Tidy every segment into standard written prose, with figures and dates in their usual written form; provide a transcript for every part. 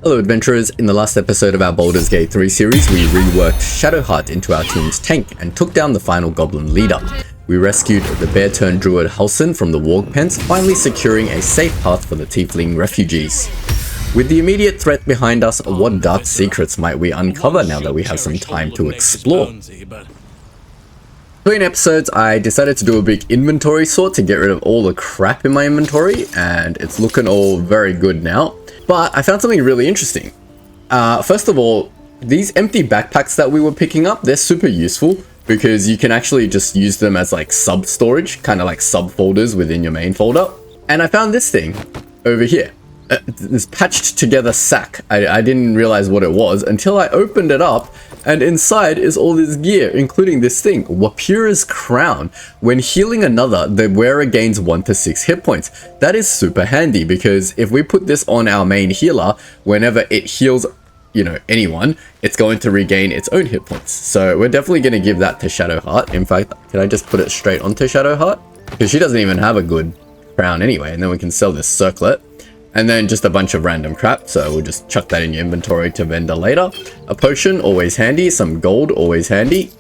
Hello adventurers, in the last episode of our Baldur's Gate 3 series, we reworked Shadowheart into our team's tank and took down the final goblin leader. We rescued the bear-turned druid Halsin from the warg pens, finally securing a safe path for the tiefling refugees. With the immediate threat behind us, what dark secrets might we uncover now that we have some time to explore? Between episodes, I decided to do a big inventory sort to get rid of all the crap in my inventory, and it's looking all very good now. But I found something really interesting. First of all, these empty backpacks that we were picking up, they're super useful because you can actually just use them as like sub-storage, kind of like subfolders within your main folder. And I found this thing over here. This patched together sack. I didn't realize what it was until I opened it up, and inside is all this gear, including this thing, Wapura's Crown. When healing another, the wearer gains 1 to 6 hit points. That is super handy because if we put this on our main healer, whenever it heals, anyone, it's going to regain its own hit points. So we're definitely going to give that to Shadowheart. In fact, can I just put it straight onto Shadowheart? Because she doesn't even have a good crown anyway, and then we can sell this circlet. And then just a bunch of random crap, so we'll just chuck that in your inventory to vendor later. A potion, always handy. Some gold, always handy.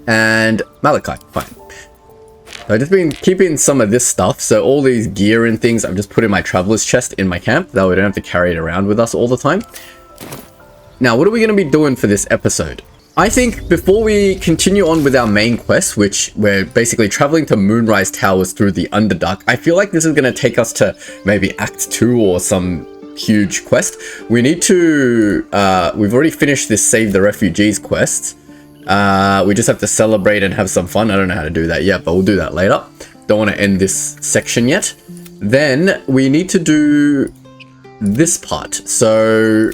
And malachite, fine. I've just been keeping some of this stuff, so all these gear and things I've just put in my traveler's chest in my camp, that we don't have to carry it around with us all the time. Now, what are we going to be doing for this episode? I think before we continue on with our main quest, which we're basically traveling to Moonrise Towers through the Underdark, I feel like this is going to take us to maybe Act 2 or some huge quest. We need to, we've already finished this Save the Refugees quest. We just have to celebrate and have some fun. I don't know how to do that yet, but we'll do that later. Don't want to end this section yet. Then we need to do this part. So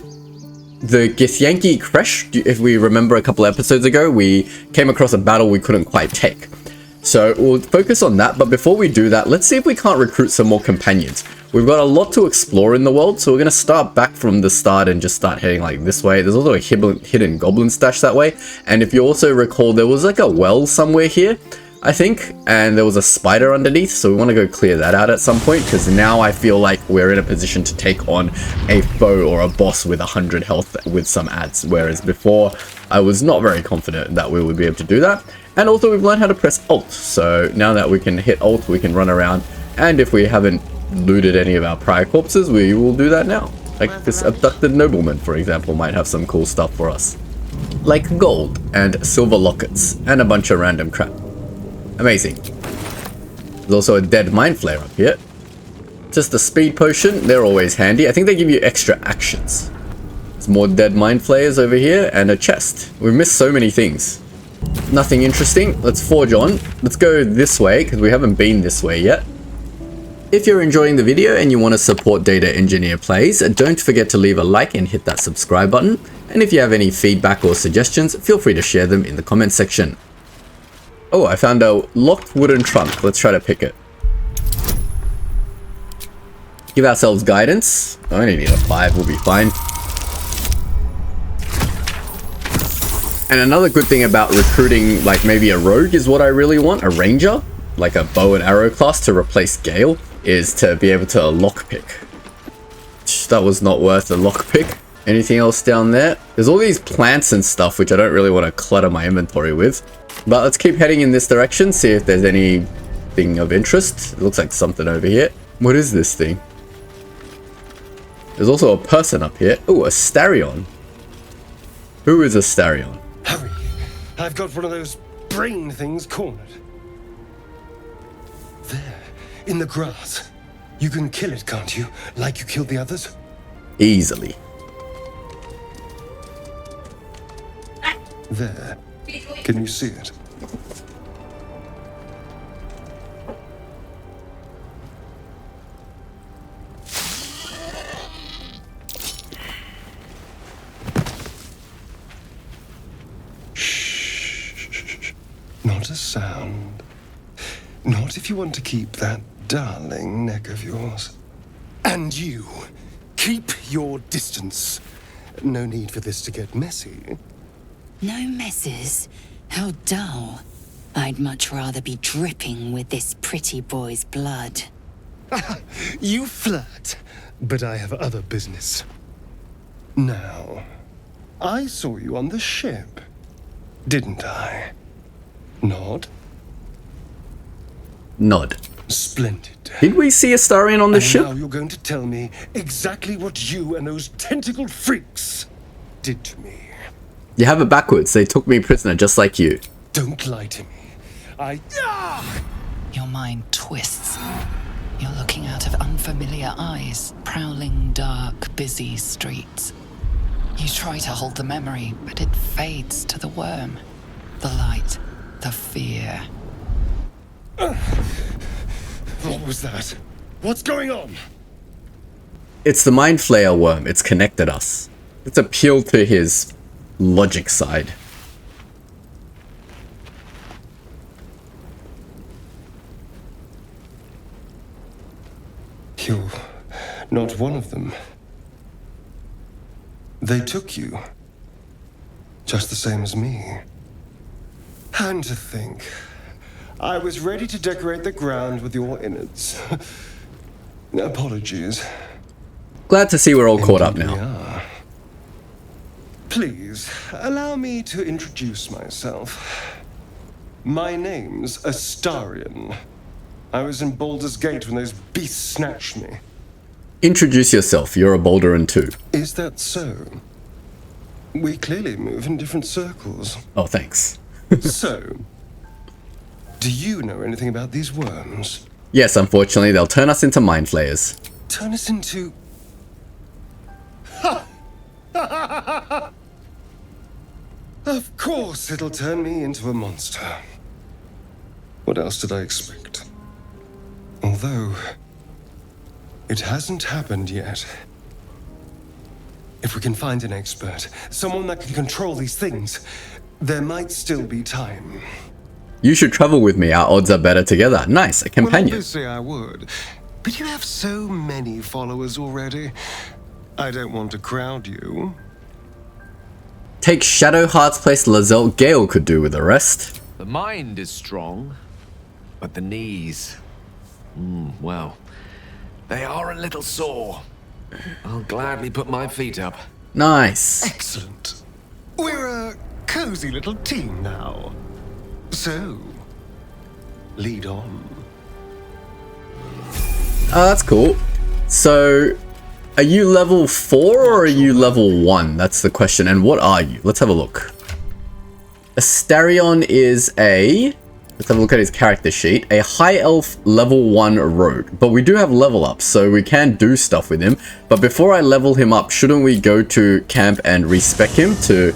the Githyanki Kresh, if we remember a couple of episodes ago, we came across a battle we couldn't quite take. So we'll focus on that, but before we do that, let's see if we can't recruit some more companions. We've got a lot to explore in the world, so we're going to start back from the start and just start heading like this way. There's also a hidden goblin stash that way, and if you also recall, there was like a well somewhere here, I think, and there was a spider underneath, so we want to go clear that out at some point, because now I feel like we're in a position to take on a foe or a boss with 100 health with some ads, whereas before I was not very confident that we would be able to do that. And also we've learned how to press Alt, so now that we can hit Alt, we can run around, and if we haven't looted any of our prior corpses, we will do that now. Like this abducted nobleman, for example, might have some cool stuff for us, like gold and silver lockets and a bunch of random crap. Amazing. There's also a dead mind flare up here. Just a speed potion, they're always handy. I think they give you extra actions. There's more dead mind flayers over here and a chest. We've missed so many things. Nothing interesting. Let's forge on. Let's go this way because we haven't been this way yet. If you're enjoying the video and you want to support Data Engineer Plays, don't forget to leave a like and hit that subscribe button. And if you have any feedback or suggestions, feel free to share them in the comment section. Oh, I found a locked wooden trunk. Let's try to pick it. Give ourselves guidance. I only need a 5, we'll be fine. And another good thing about recruiting, like maybe a rogue is what I really want, a ranger, like a bow and arrow class to replace Gale, is to be able to lockpick. That was not worth a lockpick. Anything else down there? There's all these plants and stuff which I don't really want to clutter my inventory with. But let's keep heading in this direction, see if there's anything of interest. It looks like something over here. What is this thing? There's also a person up here. Oh, Astarion. Who is Astarion? Hurry! I've got one of those brain things cornered. There, in the grass. You can kill it, can't you? Like you killed the others? Easily. There. Can you see it? Shh. Not a sound. Not if you want to keep that darling neck of yours. And you, keep your distance. No need for this to get messy. No messes? How dull. I'd much rather be dripping with this pretty boy's blood. You flirt, but I have other business. Now, I saw you on the ship, didn't I? Nod? Nod. Splendid. Did we see Astarion on the ship? Now you're going to tell me exactly what you and those tentacled freaks did to me. You have it backwards. They took me prisoner just like you. Don't lie to me. Your mind twists. You're looking out of unfamiliar eyes, prowling dark, busy streets. You try to hold the memory, but it fades to the worm. The light, the fear. What was that? What's going on? It's the Mind Flayer worm. It's connected us. It's appealed to his logic side. You're not one of them. They took you. Just the same as me. And to think, I was ready to decorate the ground with your innards. Apologies. Glad to see we're all caught up now. Yeah. Please, allow me to introduce myself. My name's Astarion. I was in Baldur's Gate when those beasts snatched me. Introduce yourself. You're a Balduran too. Is that so? We clearly move in different circles. Oh, thanks. So, do you know anything about these worms? Yes, unfortunately, they'll turn us into Mind Flayers. Turn us into... Of course it'll turn me into a monster. What else did I expect? Although, it hasn't happened yet. If we can find an expert, someone that can control these things, there might still be time. You should travel with me. Our odds are better together. Nice, a Well, companion. obviously I would. But you have so many followers already. I don't want to crowd you. Take Shadowheart's place. Lazelle Gale could do with the rest. The mind is strong, but the knees... well, they are a little sore. I'll gladly put my feet up. Nice. Excellent. We're a cozy little team now. So, lead on. Oh, that's cool. So, are you level 4 or are you level 1? That's the question. And what are you? Let's have a look. Astarion is a... Let's have a look at his character sheet. A high elf level 1 rogue. But we do have level ups, so we can do stuff with him. But before I level him up, shouldn't we go to camp and respec him to...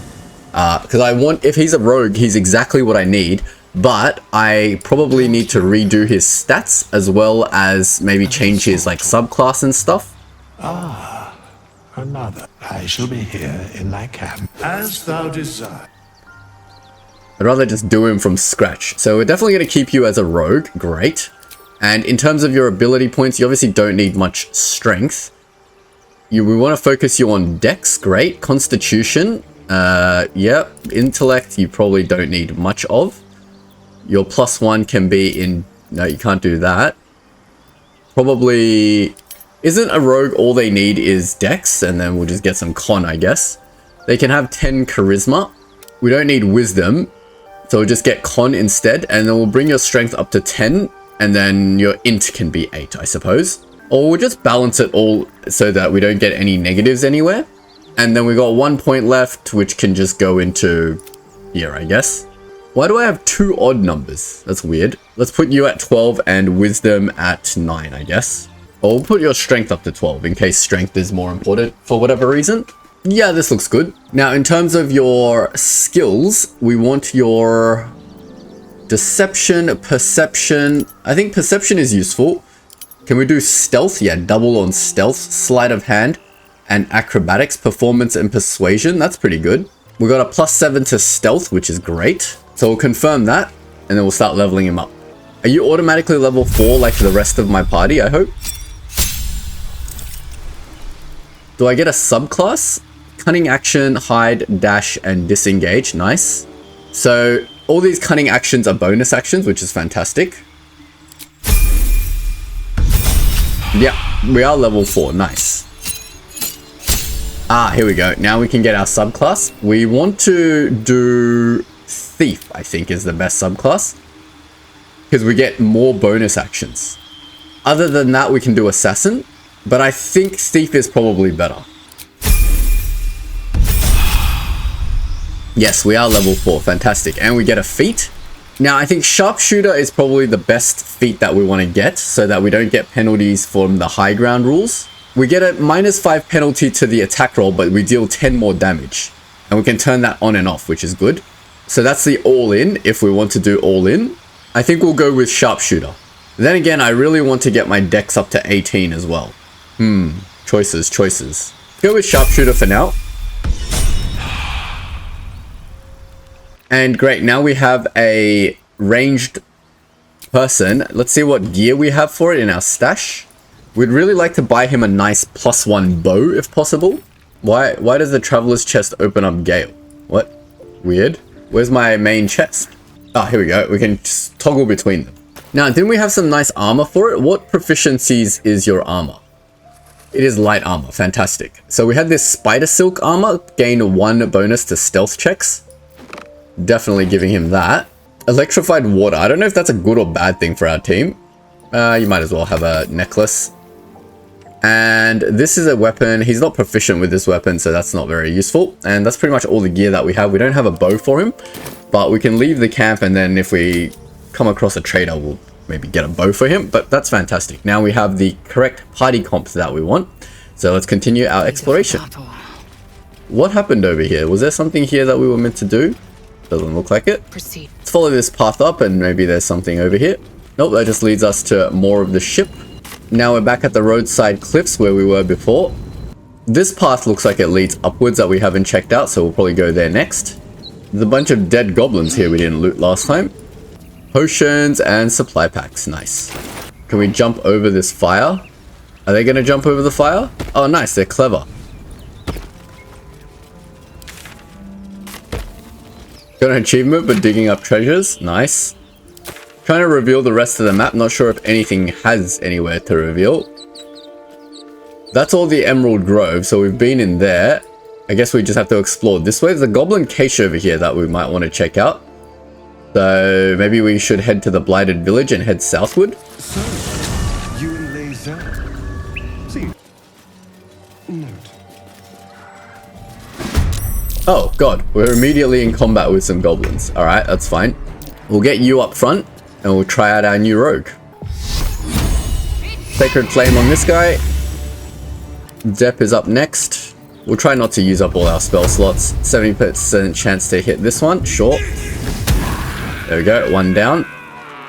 because I want... If he's a rogue, he's exactly what I need. But I probably need to redo his stats as well as maybe change his like subclass and stuff. Ah, another. I shall be here in thy camp, as thou desire. I'd rather just do him from scratch. So we're definitely going to keep you as a rogue. Great. And in terms of your ability points, you obviously don't need much strength. We want to focus you on dex. Great. Constitution. Yeah. Intellect, you probably don't need much of. Your +1 can be in... No, you can't do that. Probably... Isn't a rogue all they need is dex? And then we'll just get some con, I guess. They can have 10 charisma. We don't need wisdom. So we'll just get con instead. And then we'll bring your strength up to 10. And then your int can be 8, I suppose. Or we'll just balance it all so that we don't get any negatives anywhere. And then we got 1 point left, which can just go into here, I guess. Why do I have 2 odd numbers? That's weird. Let's put you at 12 and wisdom at 9, I guess. Or we'll put your strength up to 12 in case strength is more important for whatever reason. Yeah, this looks good. Now, in terms of your skills, we want your deception, perception. I think perception is useful. Can we do stealth? Yeah, double on stealth, sleight of hand, and acrobatics, performance, and persuasion. That's pretty good. We got a +7 to stealth, which is great. So we'll confirm that, and then we'll start leveling him up. Are you automatically level 4 like the rest of my party, I hope? Do I get a subclass? Cunning action, hide, dash, and disengage. Nice. So all these cunning actions are bonus actions, which is fantastic. Yeah, we are level 4. Nice. Ah, here we go. Now we can get our subclass. We want to do Thief, I think, is the best subclass. Because we get more bonus actions. Other than that, we can do Assassin. But I think Thief is probably better. Yes, we are level 4. Fantastic. And we get a feat. Now, I think Sharpshooter is probably the best feat that we want to get. So that we don't get penalties from the high ground rules. We get a -5 penalty to the attack roll, but we deal 10 more damage. And we can turn that on and off, which is good. So that's the all-in, if we want to do all-in. I think we'll go with Sharpshooter. Then again, I really want to get my dex up to 18 as well. Choices. Go with Sharpshooter for now. And great, now we have a ranged person. Let's see what gear we have for it in our stash. We'd really like to buy him a nice +1 bow if possible. Why does the Traveler's Chest open up Gale? What? Weird. Where's my main chest? Ah, here we go. We can just toggle between them. Now, didn't we have some nice armor for it? What proficiencies is your armor? It is light armor. Fantastic. So we had this Spider Silk armor. Gain 1 bonus to stealth checks. Definitely giving him that. Electrified water. I don't know if that's a good or bad thing for our team. You might as well have a necklace. And this is a weapon. He's not proficient with this weapon, so that's not very useful. And that's pretty much all the gear that we have. We don't have a bow for him, but we can leave the camp, and then if we come across a trader, we'll maybe get a bow for him. But that's fantastic. Now we have the correct party comps that we want. So let's continue our exploration. What happened over here? Was there something here that we were meant to do? Doesn't look like it. Proceed. Let's follow this path up, and maybe there's something over here. Nope, that just leads us to more of the ship. Now we're back at the roadside cliffs where we were before. This path looks like it leads upwards that we haven't checked out, so we'll probably go there next. There's a bunch of dead goblins here we didn't loot last time. Potions and supply packs. Nice. Can we jump over this fire? Are they going to jump over the fire? Oh, nice. They're clever. Got an achievement for digging up treasures. Nice. Trying to reveal the rest of the map. Not sure if anything has anywhere to reveal. That's all the Emerald Grove. So we've been in there. I guess we just have to explore this way. There's a goblin cache over here that we might want to check out. So maybe we should head to the Blighted Village and head southward. So, you and Laser. See. Note. Oh god, we're immediately in combat with some goblins. Alright, that's fine. We'll get you up front and we'll try out our new rogue. Sacred Flame on this guy. Dep is up next. We'll try not to use up all our spell slots. 70% chance to hit this one. Sure. There we go. 1 down.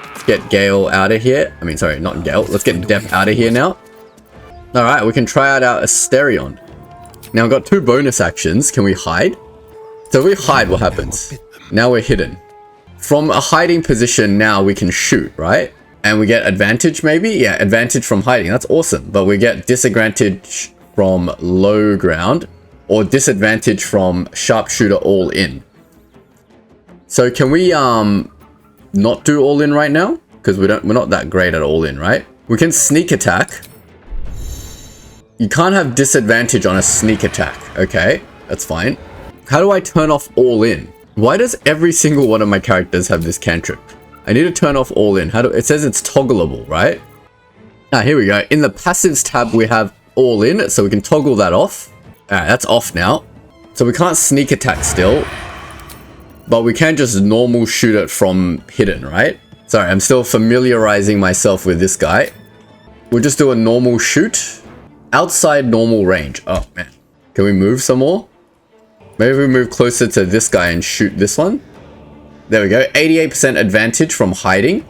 Let's get Gale out of here. I mean, sorry, not Gale. Let's get Dep out of here now. Alright, we can try out our Astarion. Now we've got 2 bonus actions. Can we hide? So if we hide, what happens? Now we're hidden. From a hiding position, now we can shoot, right? And we get advantage maybe? Yeah, advantage from hiding. That's awesome. But we get disadvantage from low ground or disadvantage from sharpshooter all in. So can we not do all in right now? Because we're not that great at all in, right? We can sneak attack. You can't have disadvantage on a sneak attack. Okay, that's fine. How do I turn off all in? Why does every single one of my characters have this cantrip? I need to turn off all in. It says it's toggleable, right? Ah, here we go. In the passives tab, we have all in, so we can toggle that off. Alright, that's off now. So we can't sneak attack still, but we can just normal shoot it from hidden, right? Sorry, I'm still familiarizing myself with this guy. We'll just do a normal shoot. Outside normal range. Oh, man. Can we move some more? Maybe we move closer to this guy and shoot this one. There we go. 88% advantage from hiding.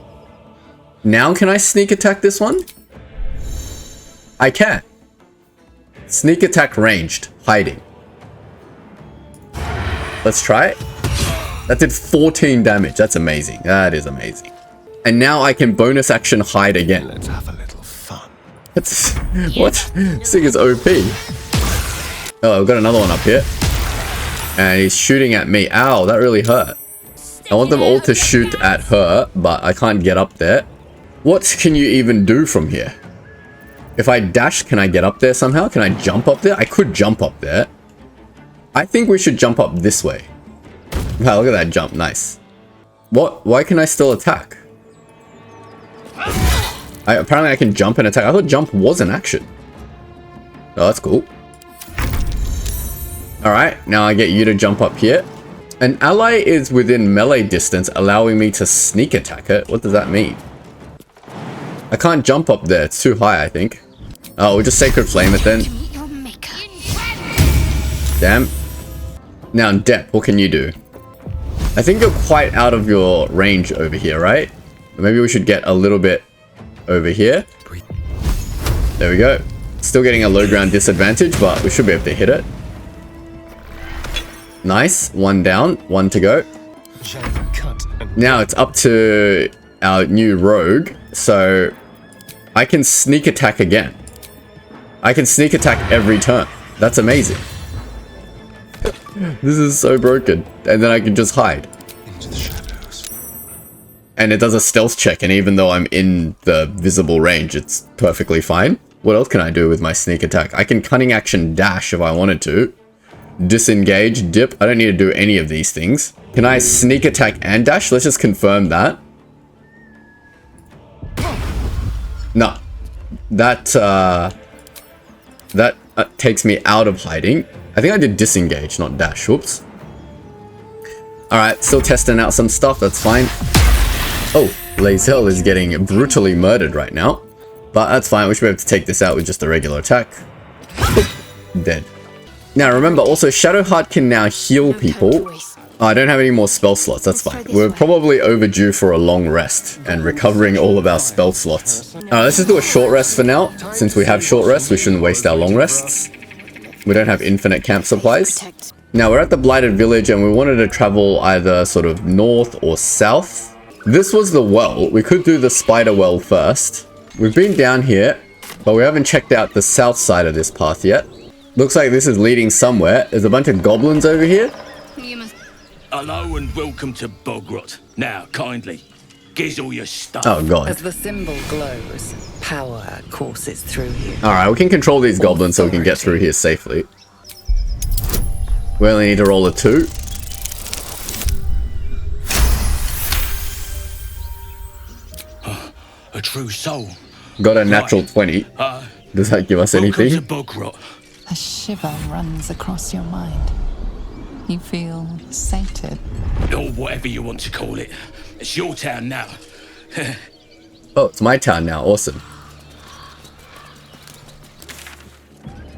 Now can I sneak attack this one? I can. Sneak attack ranged. Hiding. Let's try it. That did 14 damage. That's amazing. That is amazing. And now I can bonus action hide again. Let's have a little fun. That's what? This thing is OP. Oh, I've got another one up here. And he's shooting at me. Ow, that really hurt. I want them all to shoot at her, but I can't get up there. What can you even do from here? If I dash, can I get up there somehow? Can I jump up there? I could jump up there. I think we should jump up this way. Wow, look at that jump. Nice. What? Why can I still attack? Apparently I can jump and attack. I thought jump was an action. Oh, that's cool. Alright, now I get you to jump up here. An ally is within melee distance, allowing me to sneak attack it. What does that mean? I can't jump up there. It's too high, I think. Oh, we'll just Sacred Flame it then. Damn. Now, Dep, what can you do? I think you're quite out of your range over here, right? Maybe we should get a little bit over here. There we go. Still getting a low ground disadvantage, but we should be able to hit it. Nice. One down, one to go. Now it's up to our new rogue, so I can sneak attack again. I can sneak attack every turn. That's amazing. This is so broken. And then I can just hide. Into the shadows. And it does a stealth check, and even though I'm in the visible range, it's perfectly fine. What else can I do with my sneak attack? I can cunning action dash if I wanted to. Disengage, dip. I don't need to do any of these things. Can I sneak attack and dash? Let's just confirm that. No. That takes me out of hiding. I think I did disengage, not dash. Whoops. Alright, still testing out some stuff. That's fine. Oh, Lazel is getting brutally murdered right now. But that's fine. We should be able to take this out with just a regular attack. Dead. Now remember, also Shadowheart can now heal people. Oh, I don't have any more spell slots. That's fine. We're probably overdue for a long rest and recovering all of our spell slots. Alright, let's just do a short rest for now. Since we have short rests, we shouldn't waste our long rests. We don't have infinite camp supplies. Now we're at the Blighted Village and we wanted to travel either sort of north or south. This was the well. We could do the spider well first. We've been down here, but we haven't checked out the south side of this path yet. Looks like this is leading somewhere. There's a bunch of goblins over here. Hello and welcome to Bogrot. Now, kindly, give all your stuff. Oh god. As the symbol glows, power courses through you. Alright, we can control these goblins so we can get through here safely. We only need to roll a 2. A true soul. Got a natural 20. Does that give us anything? Welcome to Bogrot. A shiver runs across your mind. You feel sated. Or whatever you want to call it. It's your town now. Oh, it's my town now. Awesome.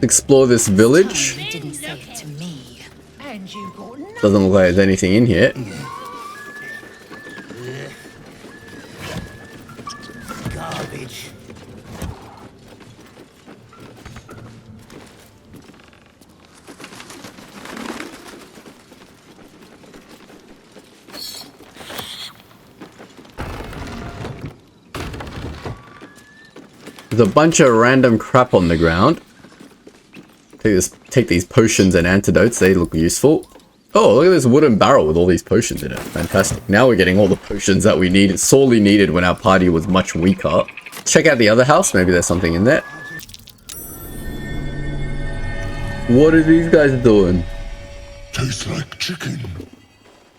Explore this village. Didn't say it to me. And you got nothing. Doesn't look like there's anything in here. Garbage. There's a bunch of random crap on the ground. Take these potions and antidotes. They look useful. Oh, look at this wooden barrel with all these potions in it. Fantastic. Now we're getting all the potions that we needed, sorely needed when our party was much weaker. Check out the other house. Maybe there's something in there. What are these guys doing? Tastes like chicken.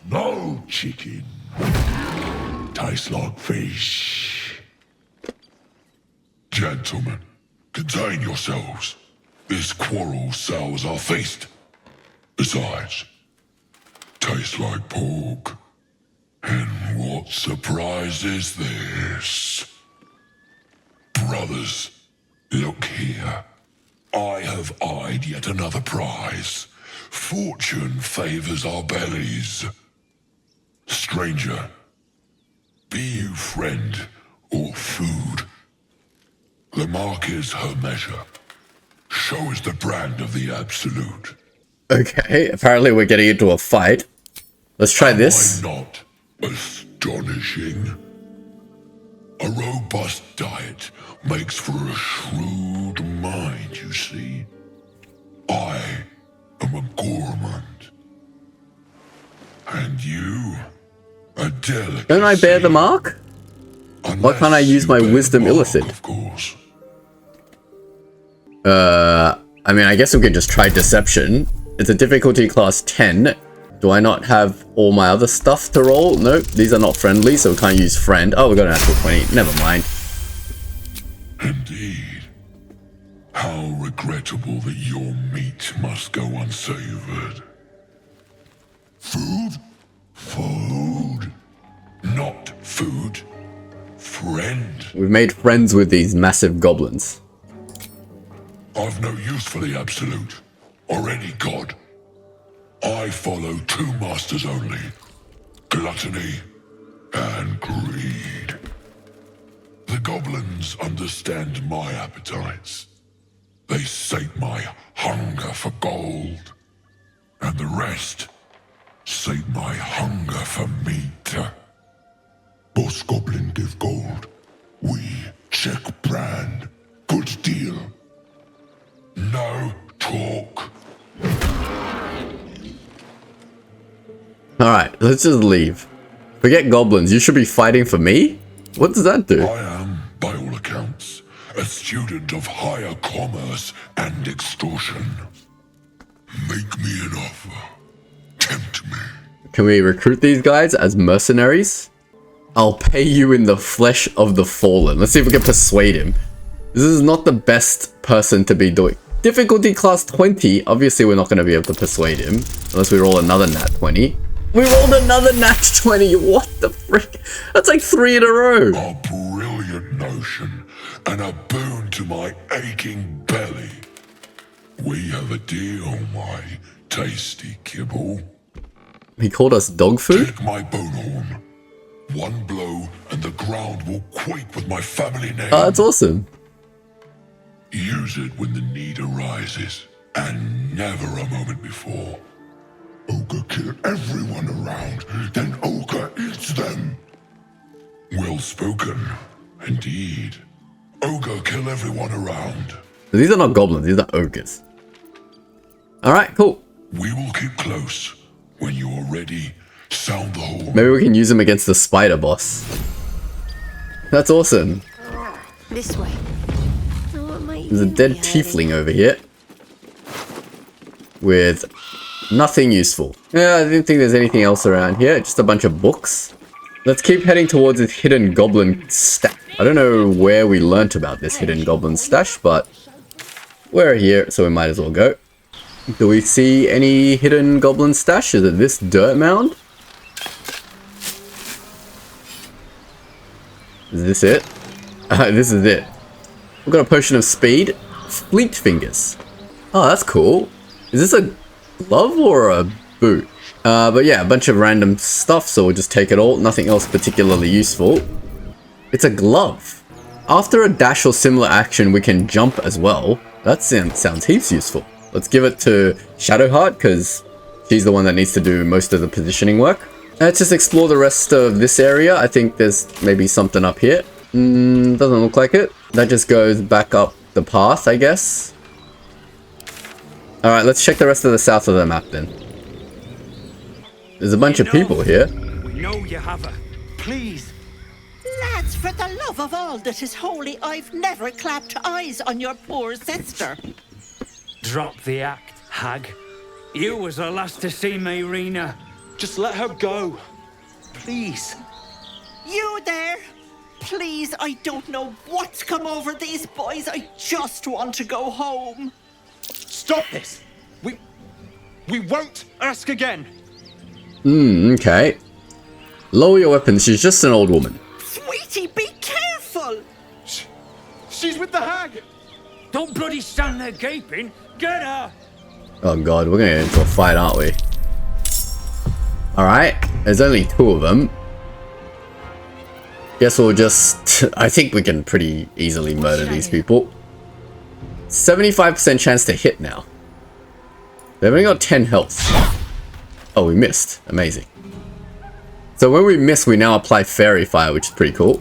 No chicken. Tastes like fish. Gentlemen, contain yourselves. This quarrel sours our feast. Besides, tastes like pork. And what surprise is this? Brothers, look here. I have eyed yet another prize. Fortune favors our bellies. Stranger, be you friend or food. The mark is her measure. Show us the brand of the absolute. Okay, apparently we're getting into a fight. Let's try this. Am I not astonishing? A robust diet makes for a shrewd mind, you see. I am a gourmand. And you, a delicacy. Don't I bear the mark? Why can't I use my wisdom illicit? Of course. I mean, I guess we could just try deception. It's a difficulty class 10. Do I not have all my other stuff to roll? Nope, these are not friendly, so we can't use friend. Oh, we got an actual 20. Never mind. Indeed. How regrettable that your meat must go unsavored. Food? Food. Not food. Friend. We've made friends with these massive goblins. I've no use for the Absolute, or any god. I follow two masters only. Gluttony and greed. The goblins understand my appetites. They sate my hunger for gold. And the rest sate my hunger for meat. Boss goblin give gold. We check brand. Good deal. No talk. Alright, let's just leave. Forget goblins, you should be fighting for me? What does that do? I am, by all accounts, a student of higher commerce and extortion. Make me an offer. Tempt me. Can we recruit these guys as mercenaries? I'll pay you in the flesh of the fallen. Let's see if we can persuade him. This is not the best person to be doing. Difficulty class 20. Obviously, we're not going to be able to persuade him. Unless we roll another nat 20. We rolled another nat 20. What the frick? That's like 3 in a row. A brilliant notion, and a boon to my aching belly. We have a deal, my tasty kibble. He called us dog food? Take my bone horn. One blow, and the ground will quake with my family name. Oh, that's awesome. Use it when the need arises, and never a moment before. Ogre kill everyone around, then Ogre eats them. Well spoken, indeed. Ogre kill everyone around. These are not goblins, these are ogres. Alright, cool. We will keep close. When you are ready, sound the horn. Maybe we can use them against the spider boss. That's awesome. This way. What might There's a you dead be tiefling over here. With nothing useful. Yeah, I didn't think there's anything else around here. Just a bunch of books. Let's keep heading towards this hidden goblin stash. I don't know where we learnt about this hidden goblin stash, but we're here, so we might as well go. Do we see any hidden goblin stash? Is it this dirt mound? Is this it? This is it. We've got a potion of speed. Fleet fingers. Oh, that's cool. Is this a glove or a boot? But yeah, a bunch of random stuff, so we'll just take it all. Nothing else particularly useful. It's a glove. After a dash or similar action, we can jump as well. That sounds heaps useful. Let's give it to Shadowheart, because she's the one that needs to do most of the positioning work. Let's just explore the rest of this area. I think there's maybe something up here. Doesn't look like it. That just goes back up the path, I guess. Alright, let's check the rest of the south of the map then. There's a bunch of people here. We know you have her. Please. Lads, for the love of all that is holy, I've never clapped eyes on your poor sister. Drop the act, hag. You was the last to see Mayrina. Just let her go. Please. You there? Please, I don't know what's come over these boys. I just want to go home. Stop this! We won't ask again. Okay. Lower your weapon, she's just an old woman. Sweetie, be careful! She's with the hag! Don't bloody stand there gaping. Get her! Oh god, we're gonna get into a fight, aren't we? Alright, there's only 2 of them. Guess we'll just... I think we can pretty easily murder these people. 75% chance to hit now. They've only got 10 health. Oh, we missed. Amazing. So when we miss, we now apply Fairy Fire, which is pretty cool.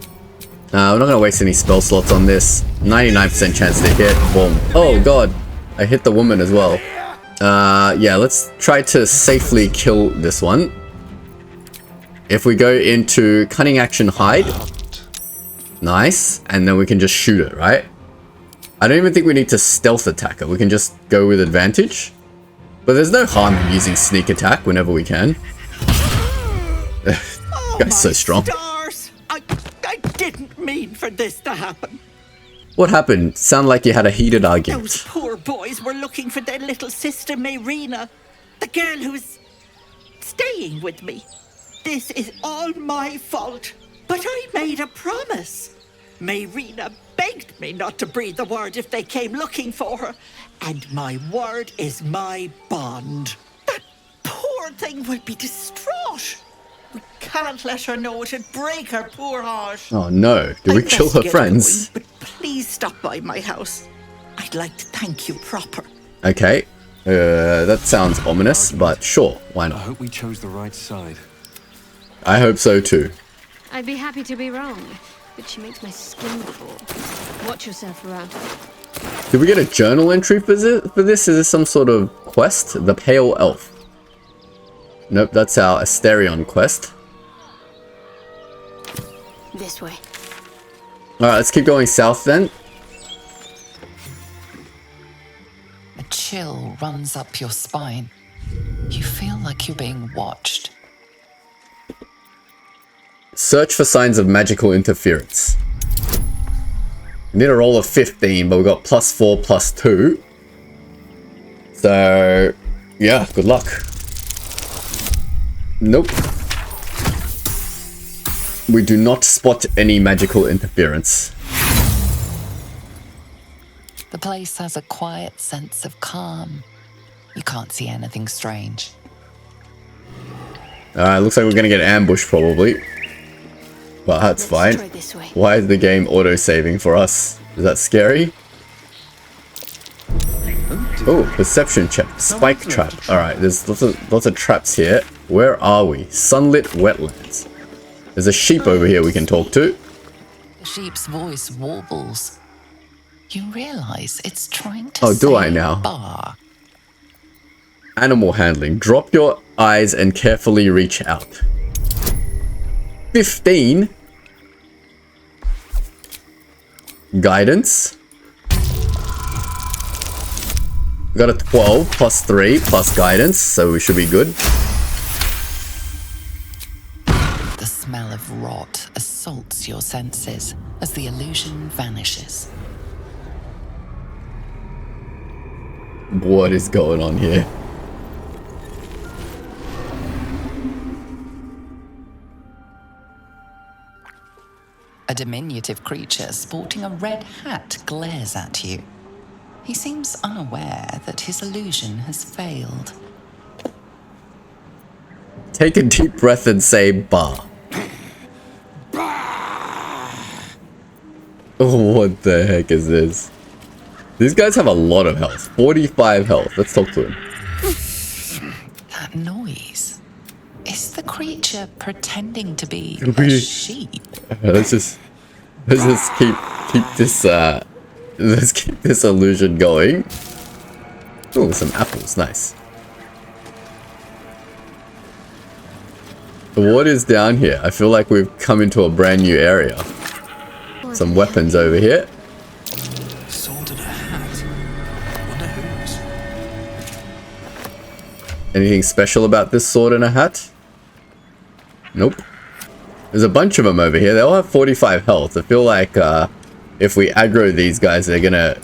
We're not going to waste any spell slots on this. 99% chance to hit. Boom. Oh god, I hit the woman as well. Yeah, let's try to safely kill this one. If we go into Cunning Action Hide. Nice. And then we can just shoot it, right? I don't even think we need to stealth attack her. We can just go with advantage. But there's no harm in using sneak attack whenever we can. Guy's so strong. Stars! I didn't mean for this to happen. What happened? Sound like you had a heated Those argument. poor boys were looking for their little sister Mayrina, the girl who's staying with me. This is all my fault, but I made a promise. Mayrina begged me not to breathe a word if they came looking for her, and my word is my bond. That poor thing will be distraught. We can't let her know, it'd break her poor heart. Oh no, did we I'd kill best her get friends? going, but please stop by my house. I'd like to thank you proper. Okay, that sounds ominous, but sure, why I not? hope we chose the right side. I hope so too. I'd be happy to be wrong, but she makes my skin crawl. Watch yourself around. Did we get a journal entry for this? Is this some sort of quest? The Pale Elf. Nope, that's our Astarion quest. This way. Alright, let's keep going south then. A chill runs up your spine. You feel like you're being watched. Search for signs of magical interference. We need a roll of 15, but we got +4, +2. So, yeah, good luck. Nope. We do not spot any magical interference. The place has a quiet sense of calm. You can't see anything strange. Alright, looks like we're gonna get ambushed probably. But that's fine. Try this way. Why is the game auto-saving for us? Is that scary? Oh, perception check. Spike trap. Alright, there's lots of traps here. Where are we? Sunlit wetlands. There's a sheep over here we can talk to. The sheep's voice warbles. You realize it's trying to Oh, do say I now? bar. Animal handling. Drop your eyes and carefully reach out. 15. Guidance. We got a 12 +3 plus guidance, so we should be good. The smell of rot assaults your senses as the illusion vanishes. What is going on here? A diminutive creature sporting a red hat glares at you. He seems unaware that his illusion has failed. Take a deep breath and say "bah." Oh, what the heck is this? These guys have a lot of health. 45 health. Let's talk to him. That noise. Is the creature pretending to be Can a we- sheep? Let's just keep this let's keep this illusion going. Oh, some apples, nice. What is down here? I feel like we've come into a brand new area. Some weapons over here. Sword and a hat. Wonder whose. Anything special about this sword and a hat? Nope. There's a bunch of them over here. They all have 45 health. I feel like if we aggro these guys, they're gonna...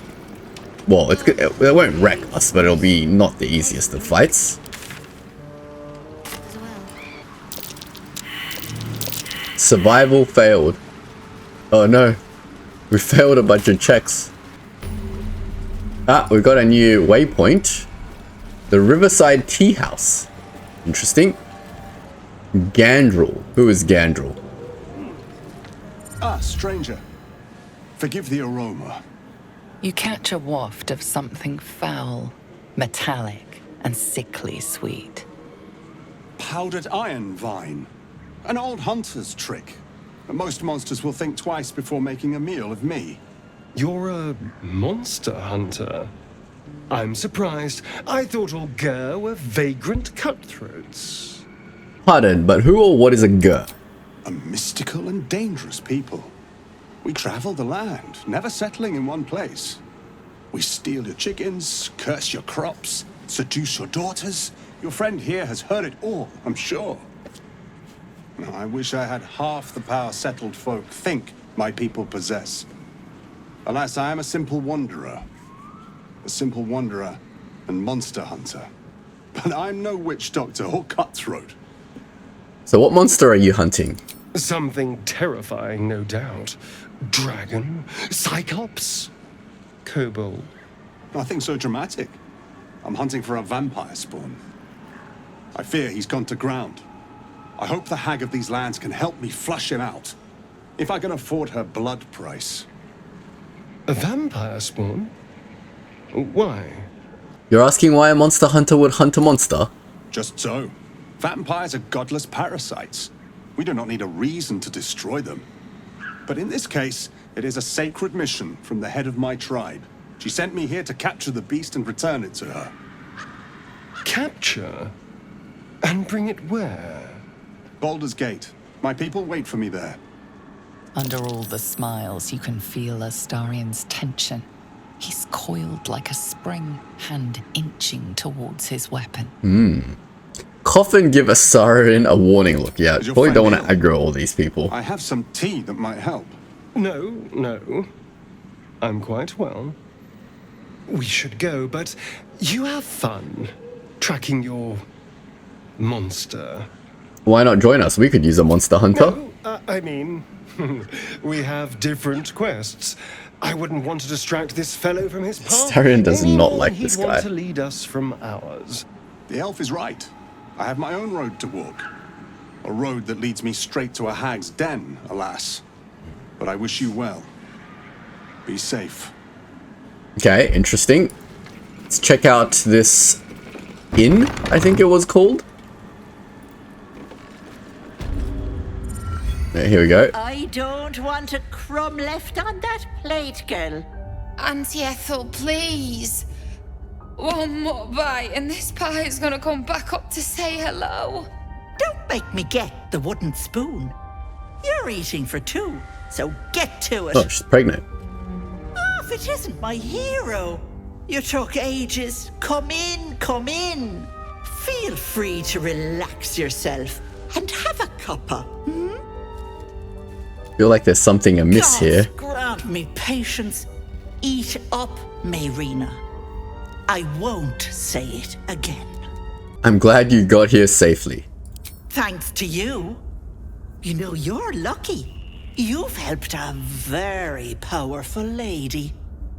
Well, they won't wreck us, but it'll be not the easiest of fights. Survival failed. Oh no. We failed a bunch of checks. Ah, we got a new waypoint. The Riverside Tea House. Interesting. Gandrel. Who is Gandrel? Ah, stranger. Forgive the aroma. You catch a waft of something foul, metallic, and sickly sweet. Powdered iron vine. An old hunter's trick. Most monsters will think twice before making a meal of me. You're a monster hunter. I'm surprised. I thought all Gur were vagrant cutthroats. Pardon, but who or what is a Gur? A mystical and dangerous people. We travel the land, never settling in one place. We steal your chickens, curse your crops, Seduce your daughters? Your friend here has heard it all, I'm sure. I wish I had half the power settled folk think my people possess. Alas, I am a simple wanderer. A simple wanderer and monster hunter. But I'm no witch doctor or cutthroat. So what monster are you hunting? Something terrifying, no doubt. Dragon? Cyclops? Kobold? Nothing so dramatic. I'm hunting for a vampire spawn. I fear he's gone to ground. I hope the hag of these lands can help me flush him out. If I can afford her blood price. A vampire spawn? Why? You're asking why a monster hunter would hunt a monster? Just so. Vampires are godless parasites. We do not need a reason to destroy them. But in this case, it is a sacred mission from the head of my tribe. She sent me here to capture the beast and return it to her. Capture? And bring it where? Baldur's Gate. My people wait for me there. Under all the smiles, you can feel Astarion's tension. He's coiled like a spring, hand inching towards his weapon. Cough and give Astarion a warning look. Yeah, Is your probably don't want friend to aggro all these people. I have some tea that might help. No. I'm quite well. We should go, but you have fun tracking your monster. Why not join us? We could use a monster hunter. No, I mean, we have different quests. I wouldn't want to distract this fellow from his path. Astarion does any not more like he'd this want guy. to lead us from ours. The elf is right. I have my own road to walk. A road that leads me straight to a hag's den, alas. But I wish you well. Be safe. Okay, interesting. Let's check out this inn, I think it was called. Here we go. I don't want a crumb left on that plate, girl. Auntie Ethel, please. One more bite and this pie is gonna come back up to say hello. Don't make me get the wooden spoon. You're eating for two, so get to it. Oh, she's pregnant. Oh, if it isn't my hero. You took ages. Come in, come in. Feel free to relax yourself and have a cuppa. Feel like there's something amiss here. Grant me patience. Eat up, Mayrina. I won't say it again. I'm glad you got here safely. Thanks to you. You know, you're lucky. You've helped a very powerful lady.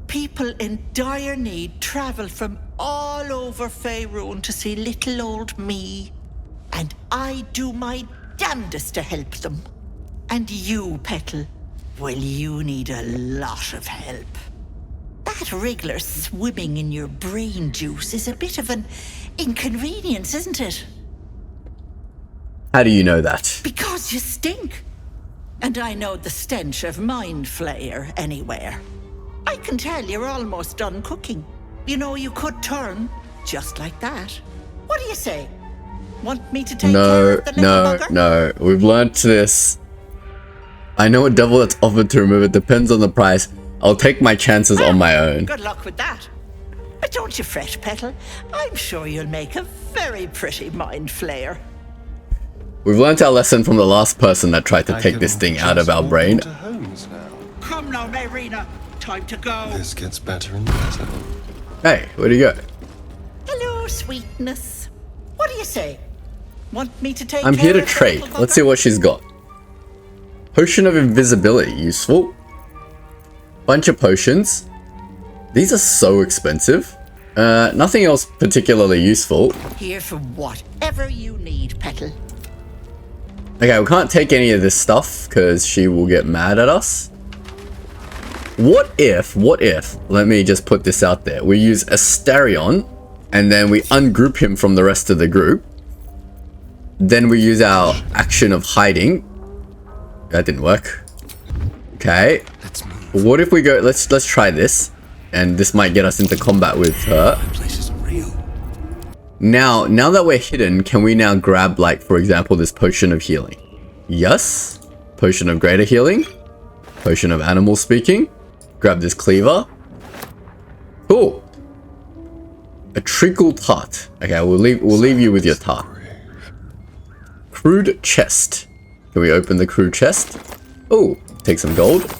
People in dire need travel from all over Faerun to see little old me. And I do my damnedest to help them. And you, Petal, well, you need a lot of help. That wriggler swimming in your brain juice is a bit of an inconvenience, isn't it? How do you know that? Because you stink. And I know the stench of mind flayer anywhere. I can tell you're almost done cooking. You know, you could turn just like that. What do you say? Want me to take care of the little bugger? No. We've learnt this. I know a devil that's offered to remove it. Depends on the price. I'll take my chances on my own. Good luck with that. But don't you fret, Petal. I'm sure you'll make a very pretty mind flayer. We've learnt our lesson from the last person that tried to take this thing out of our brain. Come now, Mayrina. Time to go. This gets better and better. Hey, where'd you go? Hello, sweetness. What do you say? Want me to take I'm here care to of the trade. little Let's see bugger? what she's got. Potion of invisibility, useful. Bunch of potions. These are so expensive. Nothing else particularly useful. Here for whatever you need, Petal. Okay, we can't take any of this stuff because she will get mad at us. What if, let me just put this out there. We use Astarion and then we ungroup him from the rest of the group. Then we use our action of hiding. That didn't work. Okay. Let's move. What if we go, let's try this. And this might get us into combat with her. My place isn't real. Now that we're hidden, can we now grab, like, for example, this potion of healing? Yes. Potion of greater healing. Potion of animal speaking. Grab this cleaver. Cool. A treacle tart. Okay, we'll leave you with your tart. Crude chest. Can we open the crude chest? Oh, take some gold.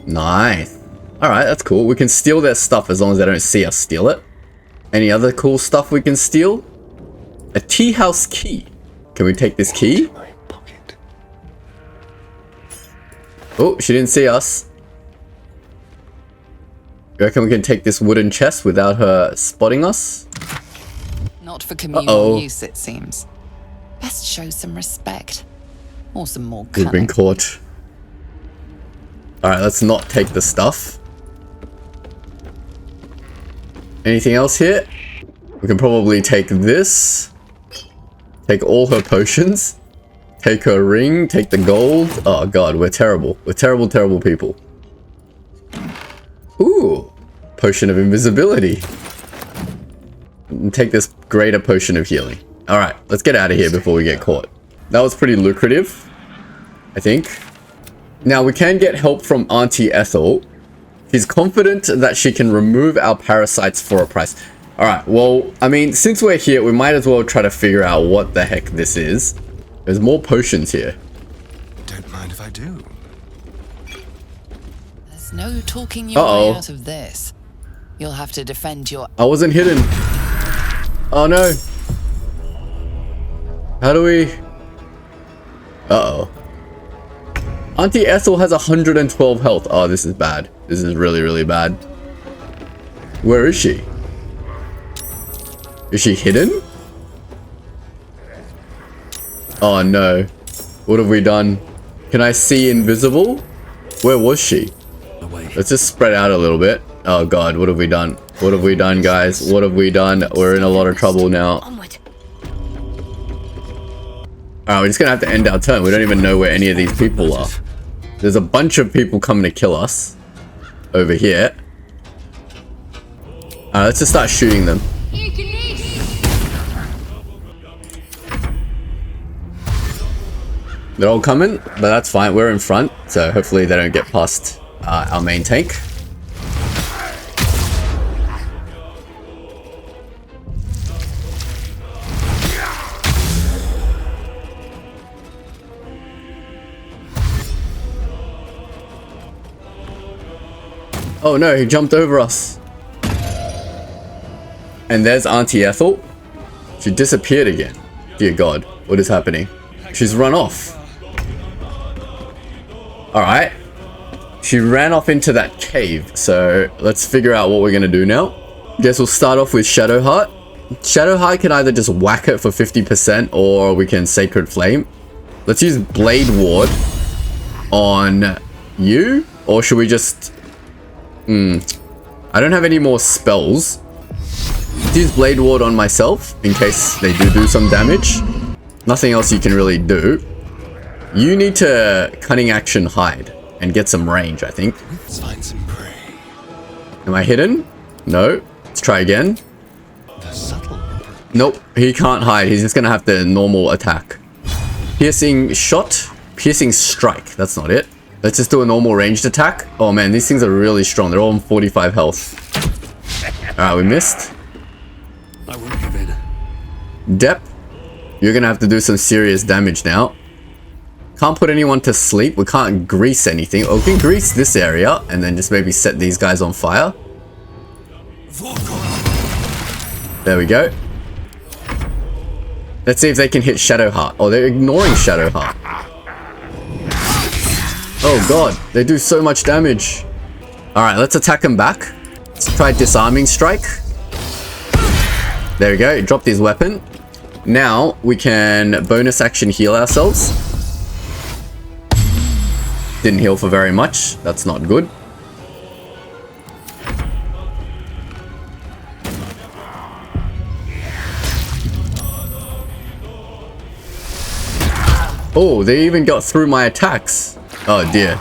Nice. Alright, that's cool. We can steal their stuff as long as they don't see us steal it. Any other cool stuff we can steal? A tea house key. Can we take this key? Oh, she didn't see us. You reckon we can take this wooden chest without her spotting us? Not for communal use, it seems. Best show some respect. Or some more cunning. We've been caught. Alright, let's not take the stuff. Anything else here? We can probably take this. Take all her potions. Take her ring. Take the gold. Oh god, we're terrible. We're terrible, terrible people. Ooh. Potion of invisibility. And take this greater potion of healing. Alright, let's get out of here before we get caught. That was pretty lucrative, I think. Now, we can get help from Auntie Ethel. She's confident that she can remove our parasites for a price. Alright, well, I mean, since we're here, we might as well try to figure out what the heck this is. There's more potions here. Don't mind if I do. There's no talking your way out of this. You'll have to defend your... I wasn't hidden. Oh no. How do we... Uh-oh. Auntie Ethel has 112 health. Oh, this is bad. This is really, really bad. Where is she? Is she hidden? Oh no. What have we done? Can I see invisible? Where was she? Let's just spread out a little bit. Oh god, what have we done? What have we done, guys? What have we done? We're in a lot of trouble now. Alright, we're just gonna have to end our turn. We don't even know where any of these people are. There's a bunch of people coming to kill us. Over here. Alright, let's just start shooting them. They're all coming, but that's fine. We're in front, so hopefully they don't get past our main tank. Oh no, he jumped over us. And there's Auntie Ethel. She disappeared again. Dear God, what is happening? She's run off. Alright. She ran off into that cave, so let's figure out what we're gonna do now. Guess we'll start off with Shadowheart. Shadowheart can either just whack it for 50% or we can Sacred Flame. Let's use Blade Ward on you, or should we just... I don't have any more spells. Let's use Blade Ward on myself in case they do some damage. Nothing else you can really do. You need to Cunning Action hide and get some range, I think. Let's find some prey. Am I hidden? No. Let's try again. Nope, he can't hide. He's just gonna have the normal attack. Piercing shot. Piercing strike. That's not it. Let's just do a normal ranged attack. Oh man, these things are really strong. They're all on 45 health. Alright, we missed. I won't give in. Dep. You're gonna have to do some serious damage now. Can't put anyone to sleep. We can't grease anything. Oh, we can grease this area and then just maybe set these guys on fire. There we go. Let's see if they can hit Shadowheart. Oh, they're ignoring Shadowheart. Oh god, they do so much damage. Alright, let's attack them back. Let's try Disarming Strike. There we go, drop his weapon. Now, we can bonus action heal ourselves. Didn't heal for very much, that's not good. Oh, they even got through my attacks. Oh dear.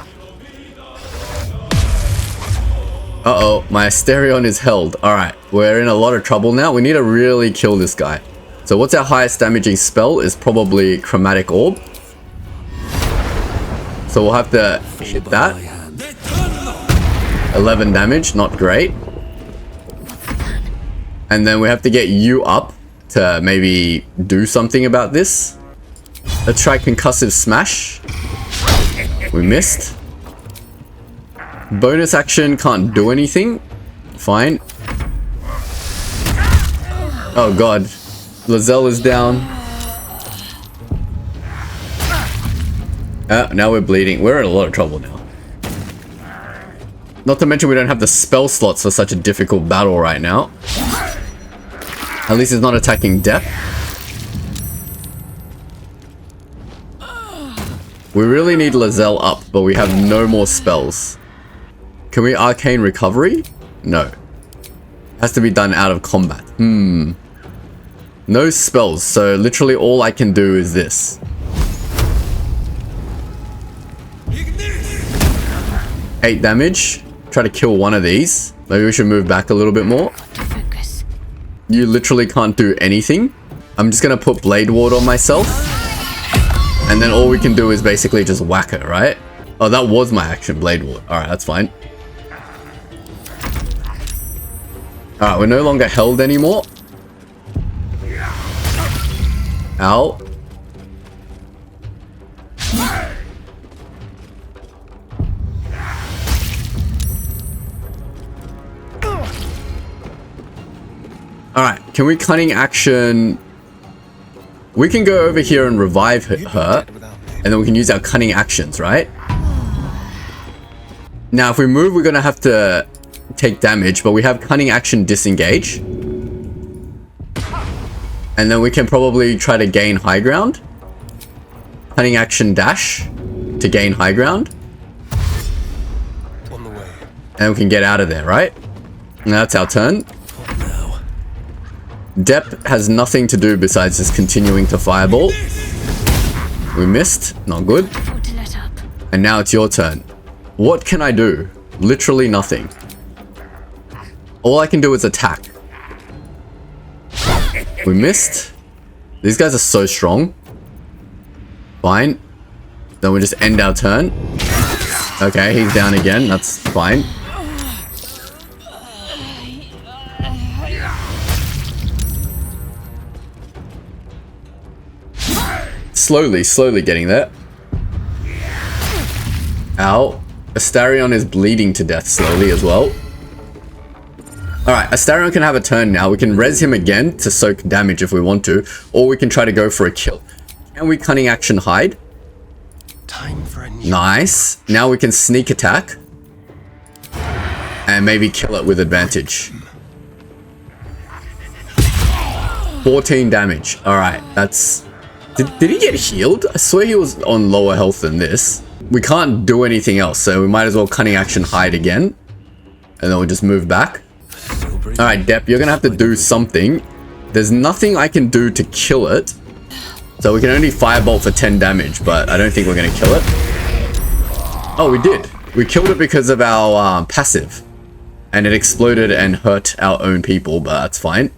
Uh-oh, my Astarion is held. Alright, we're in a lot of trouble now. We need to really kill this guy. So what's our highest damaging spell is probably Chromatic Orb. So we'll have to hit that. 11 damage, not great. And then we have to get you up to maybe do something about this. Let's try concussive smash. We missed. Bonus action, can't do anything. Fine. Oh god. Lizelle is down. Now we're bleeding. We're in a lot of trouble now. Not to mention we don't have the spell slots for such a difficult battle right now. At least it's not attacking depth. We really need Lizelle up, but we have no more spells. Can we arcane recovery? No. Has to be done out of combat. No spells, so literally all I can do is this. Eight damage. Try to kill one of these. Maybe we should move back a little bit more. You literally can't do anything. I'm just gonna put Blade Ward on myself. And then all we can do is basically just whack it, right? Oh, that was my action, Blade Ward. Alright, that's fine. Alright, we're no longer held anymore. Ow. Alright, can we cunning action? We can go over here and revive her. And then we can use our cunning actions, right? Now, if we move, we're going to have to take damage. But we have cunning action disengage. And then we can probably try to gain high ground. Cunning action dash to gain high ground. And we can get out of there, right? And that's our turn. Dep has nothing to do besides just continuing to fireball. We missed. Not good. And now it's your turn. What can I do? Literally nothing. All I can do is attack. We missed. These guys are so strong. Fine. Then we just end our turn. Okay, he's down again. That's fine. Slowly getting there. Ow. Astarion is bleeding to death slowly as well. Alright, Astarion can have a turn now. We can res him again to soak damage if we want to. Or we can try to go for a kill. Can we cunning action hide? Time for a new nice. Now we can sneak attack. And maybe kill it with advantage. 14 damage. Alright, that's... Did he get healed? I swear he was on lower health than this. We can't do anything else, so we might as well cunning action hide again. And then we'll just move back. Alright, Dep, you're gonna have to do something. There's nothing I can do to kill it. So we can only firebolt for 10 damage, but I don't think we're gonna kill it. Oh, we did. We killed it because of our passive. And it exploded and hurt our own people, but that's fine.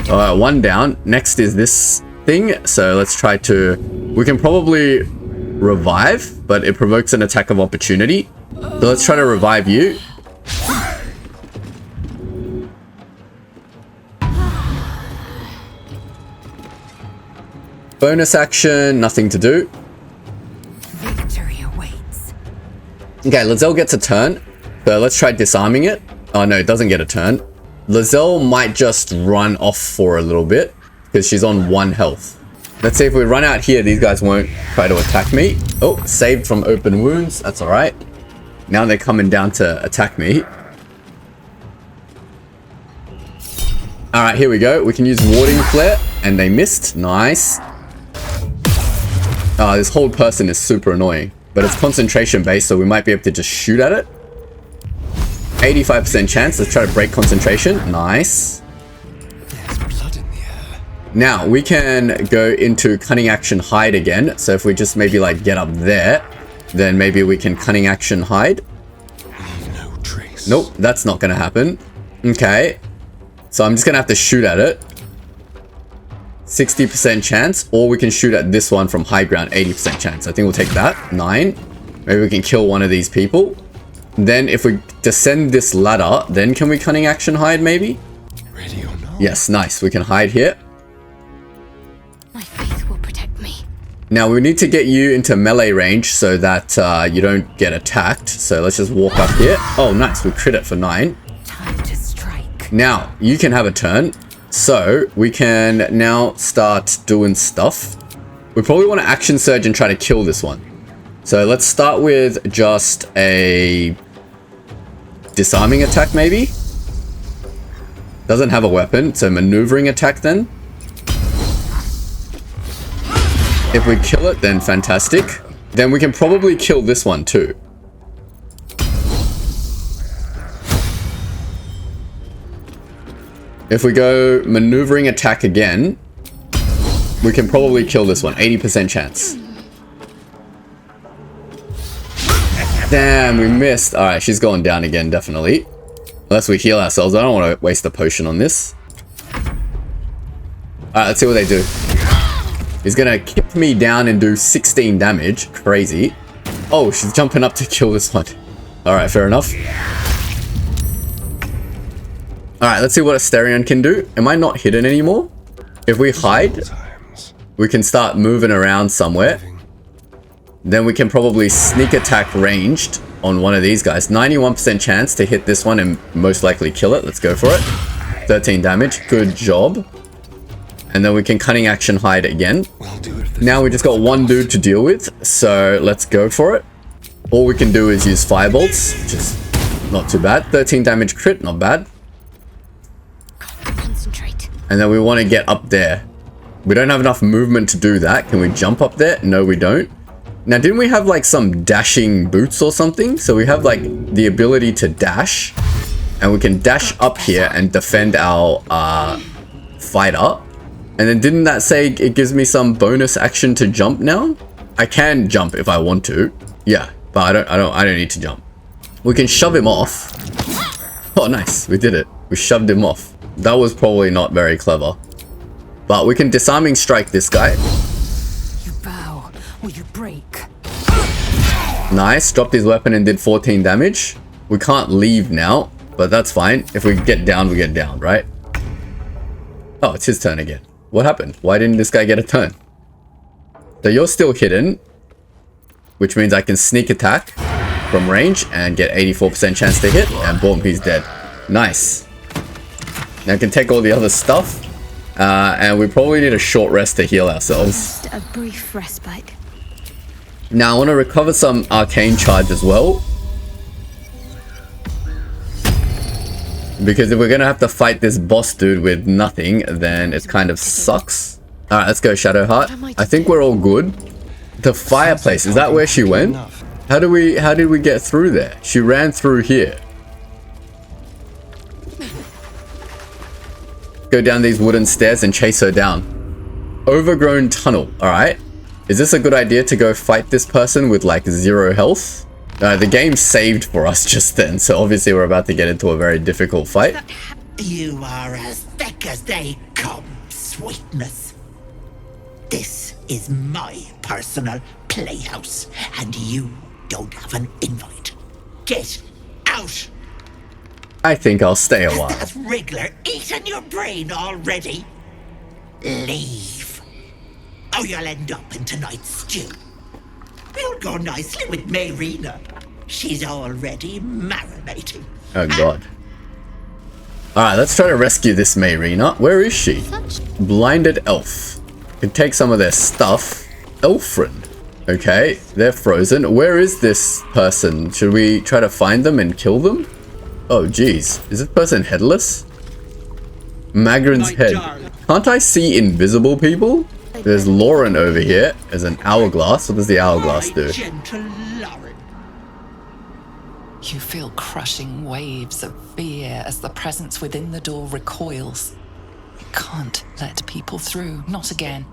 Alright, one down. Next is this thing, so let's try to... We can probably revive, but it provokes an attack of opportunity. So let's try to revive you. Bonus action, nothing to do. Victory awaits. Okay, Lizelle gets a turn. So let's try disarming it. Oh no, it doesn't get a turn. Lizelle might just run off for a little bit because she's on 1 health. Let's see if we run out here, these guys won't try to attack me. Oh, saved from open wounds. That's all right. Now they're coming down to attack me. All right, here we go. We can use warding flare and they missed. Nice. Oh, this whole person is super annoying, but it's concentration based, so we might be able to just shoot at it. 85% chance. Let's try to break concentration. Nice. Now we can go into cunning action hide again. So if we just maybe like get up there, then maybe we can cunning action hide. No trace. Nope, that's not going to happen. Okay. So I'm just going to have to shoot at it. 60% chance, or we can shoot at this one from high ground, 80% chance. I think we'll take that. 9. Maybe we can kill one of these people. Then if we descend this ladder, then can we cunning action hide maybe? Yes, nice. We can hide here. My faith will protect me. Now we need to get you into melee range so that you don't get attacked. So let's just walk up here. Oh, nice. We crit it for 9. Time to strike. Now you can have a turn. So we can now start doing stuff. We probably want to action surge and try to kill this one. So let's start with just a disarming attack maybe. Doesn't have a weapon, so maneuvering attack then. If we kill it, then fantastic. Then we can probably kill this one too. If we go maneuvering attack again, we can probably kill this one. 80% chance. Damn, we missed. Alright, she's going down again, definitely. Unless we heal ourselves. I don't want to waste a potion on this. Alright, let's see what they do. He's gonna kick me down and do 16 damage. Crazy. Oh, she's jumping up to kill this one. Alright, fair enough. Alright, let's see what Astarion can do. Am I not hidden anymore? If we hide, we can start moving around somewhere. Then we can probably sneak attack ranged on one of these guys. 91% chance to hit this one and most likely kill it. Let's go for it. 13 damage. Good job. And then we can cunning action hide again. Now we just got one dude to deal with. So let's go for it. All we can do is use firebolts, which is not too bad. 13 damage crit, not bad. Concentrate. And then we want to get up there. We don't have enough movement to do that. Can we jump up there? No, we don't. Now, didn't we have like some dashing boots or something? So we have like the ability to dash. And we can dash up here and defend our fighter. And then didn't that say it gives me some bonus action to jump now? I can jump if I want to. Yeah, but I don't need to jump. We can shove him off. Oh, nice. We did it. We shoved him off. That was probably not very clever. But we can disarming strike this guy. You bow or you break. Nice. Dropped his weapon and did 14 damage. We can't leave now, but that's fine. If we get down, we get down, right? Oh, it's his turn again. What happened? Why didn't this guy get a turn? So you're still hidden, which means I can sneak attack from range and get 84% chance to hit, and boom, he's dead. Nice. Now I can take all the other stuff, and we probably need a short rest to heal ourselves. Just a brief respite. Now I want to recover some arcane charge as well, because if we're gonna have to fight this boss dude with nothing, then it kind of sucks. All right, let's go, Shadowheart. I think we're all good. The fireplace, is that where she went? How did we get through there? She ran through here. Go down these wooden stairs and chase her down. Overgrown tunnel. All right. Is this a good idea to go fight this person with like 0 health? The game saved for us just then, so obviously we're about to get into a very difficult fight. You are as thick as they come, sweetness. This is my personal playhouse, and you don't have an invite. Get out! I think I'll stay a while. Has that wriggler eaten your brain already? Leave. Or you'll end up in tonight's stew. You'll go nicely with Mayrina. She's already marinating. Oh god. Alright, let's try to rescue this Mayrina. Where is she? Blinded elf. Can take some of their stuff. Elfrin. Okay, they're frozen. Where is this person? Should we try to find them and kill them? Oh geez. Is this person headless? Magrin's head. Can't I see invisible people? There's Lauren over here. There's an hourglass. What does the hourglass do? You feel crushing waves of fear as the presence within the door recoils. You can't let people through. Not again.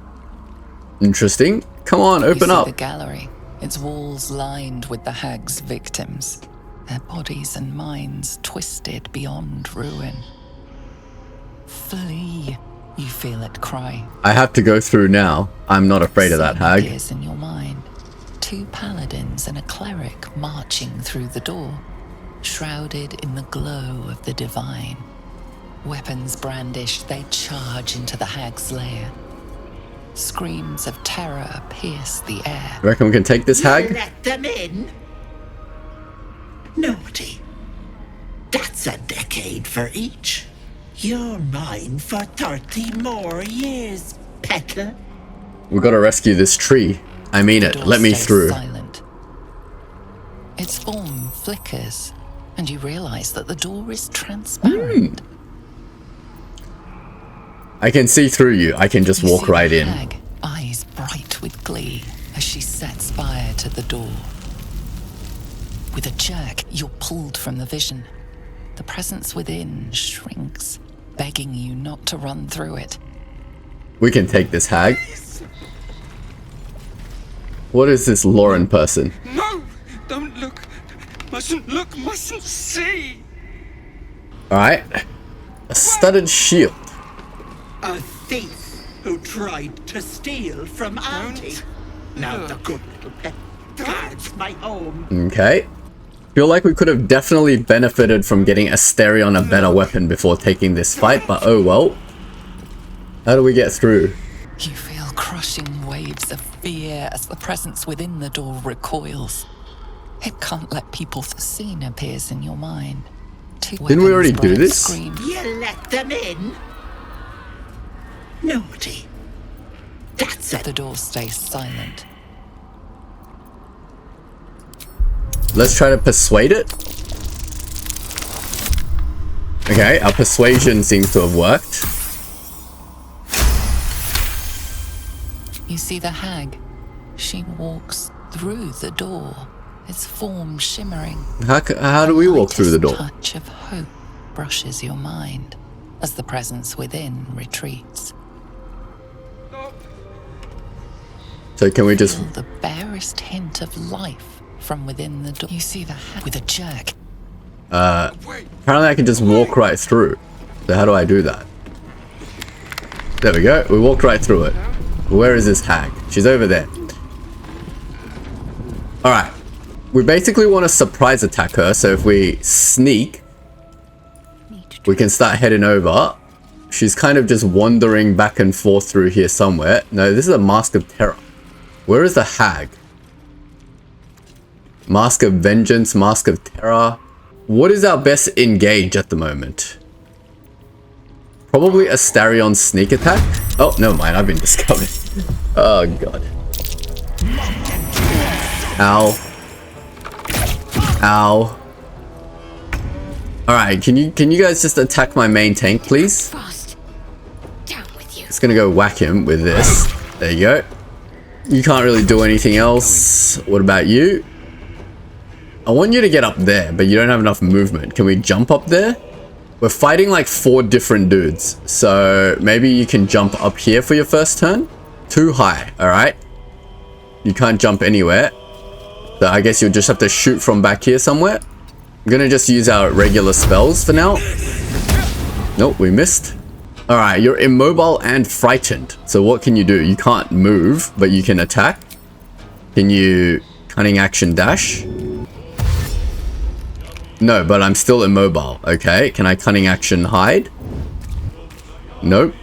Interesting. Come on, open up. You see the gallery. Its walls lined with the hag's victims. Their bodies and minds twisted beyond ruin. Flee. You feel it cry. I have to go through now. I'm not afraid of that hag. Appears in your mind. 2 paladins and a cleric marching through the door, shrouded in the glow of the divine. Weapons brandished, they charge into the hag's lair. Screams of terror pierce the air. You reckon we can take this hag? Let them in? Naughty. That's a decade for each. You're mine for 30 more years, peddler. We gotta rescue this tree. I mean it. Let me through. Silent. Its form flickers, and you realize that the door is transparent. I can see through you. I can just walk right in. Hag, eyes bright with glee, as she sets fire to the door. With a jerk, you're pulled from the vision. The presence within shrinks, begging you not to run through it. We can take this hag. What is this Lauren person? No! Don't look! Mustn't look, mustn't see! Alright. A studded shield. A thief who tried to steal from Auntie. Now the good little pet guards my home. Okay. Feel like we could have definitely benefited from getting Astarion a better weapon before taking this fight, but oh well. How do we get through? You feel crushing waves of fear as the presence within the door recoils. It can't let people. The scene appears in your mind. Didn't we already do this? You let them in? Naughty. That's it. The door stays silent. Let's try to persuade it. Okay, our persuasion seems to have worked. You see the hag. She walks through the door, its form shimmering. How do we walk through the door? A touch of hope brushes your mind as the presence within retreats. So can we just... Feel the barest hint of life from within the door. You see the hag with a jerk. Apparently I can just walk right through. So how do I do that? There we go. We walked right through it. Where is this hag? She's over there. Alright. We basically want to surprise attack her, so if we sneak, we can start heading over. She's kind of just wandering back and forth through here somewhere. No, this is a Mask of Terror. Where is the hag? Mask of Vengeance, Mask of Terror. What is our best engage at the moment? Probably Astarion's sneak attack. Oh, never mind. I've been discovered. Oh, God. Ow. Ow. Alright, can you guys just attack my main tank, please? Just gonna go whack him with this. There you go. You can't really do anything else. What about you? I want you to get up there, but you don't have enough movement. Can we jump up there? We're fighting like 4 different dudes. So maybe you can jump up here for your first turn. Too high, alright? You can't jump anywhere. So I guess you'll just have to shoot from back here somewhere. I'm gonna just use our regular spells for now. Nope, we missed. Alright, you're immobile and frightened. So what can you do? You can't move, but you can attack. Can you cunning action dash? No, but I'm still immobile. Okay, can I cunning action hide? Nope.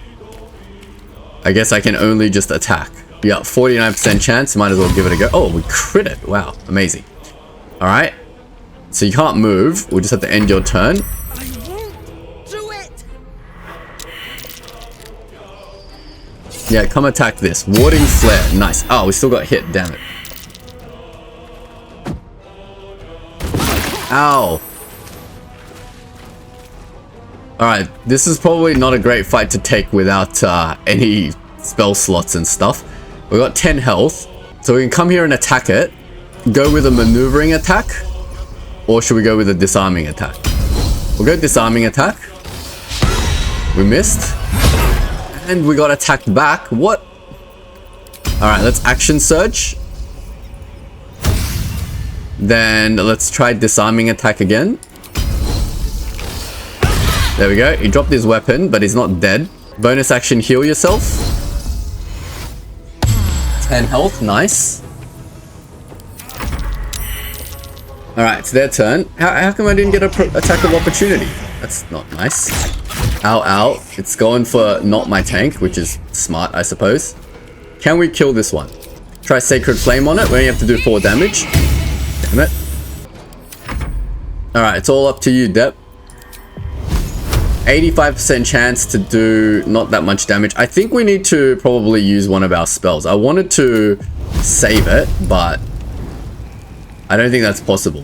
I guess I can only just attack. Yeah, 49% chance. Might as well give it a go. Oh, we crit it. Wow, amazing. Alright. So you can't move. We'll just have to end your turn. Yeah, come attack this. Warding flare. Nice. Oh, we still got hit. Damn it. Ow. Alright, this is probably not a great fight to take without any spell slots and stuff. We got 10 health. So we can come here and attack it. Go with a maneuvering attack. Or should we go with a disarming attack? We'll go disarming attack. We missed. And we got attacked back. What? Alright, let's action surge. Then let's try disarming attack again. There we go. He dropped his weapon, but he's not dead. Bonus action heal yourself. 10 health. Nice. Alright, it's their turn. How come I didn't get an attack of opportunity? That's not nice. Ow, ow. It's going for not my tank, which is smart, I suppose. Can we kill this one? Try Sacred Flame on it. We only have to do 4 damage. Damn it. Alright, it's all up to you, Dep. 85% chance to do not that much damage. I think we need to probably use one of our spells. I wanted to save it, but I don't think that's possible.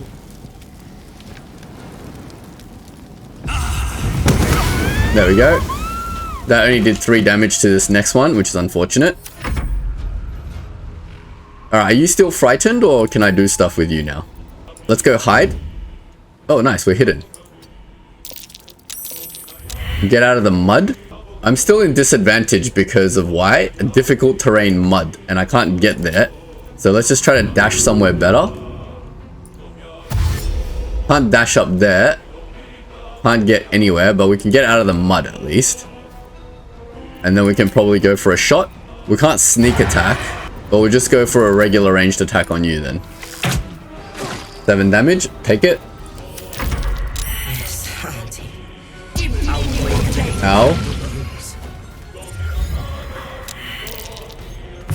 There we go. That only did 3 damage to this next one, which is unfortunate. Alright, are you still frightened, or can I do stuff with you now? Let's go hide. Oh, nice, we're hidden. Get out of the mud. I'm still in disadvantage because of why? A difficult terrain mud, and I can't get there. So let's just try to dash somewhere better. Can't dash up there. Can't get anywhere, but we can get out of the mud at least. And then we can probably go for a shot. We can't sneak attack, but we'll just go for a regular ranged attack on you then. 7 damage, take it. Ow.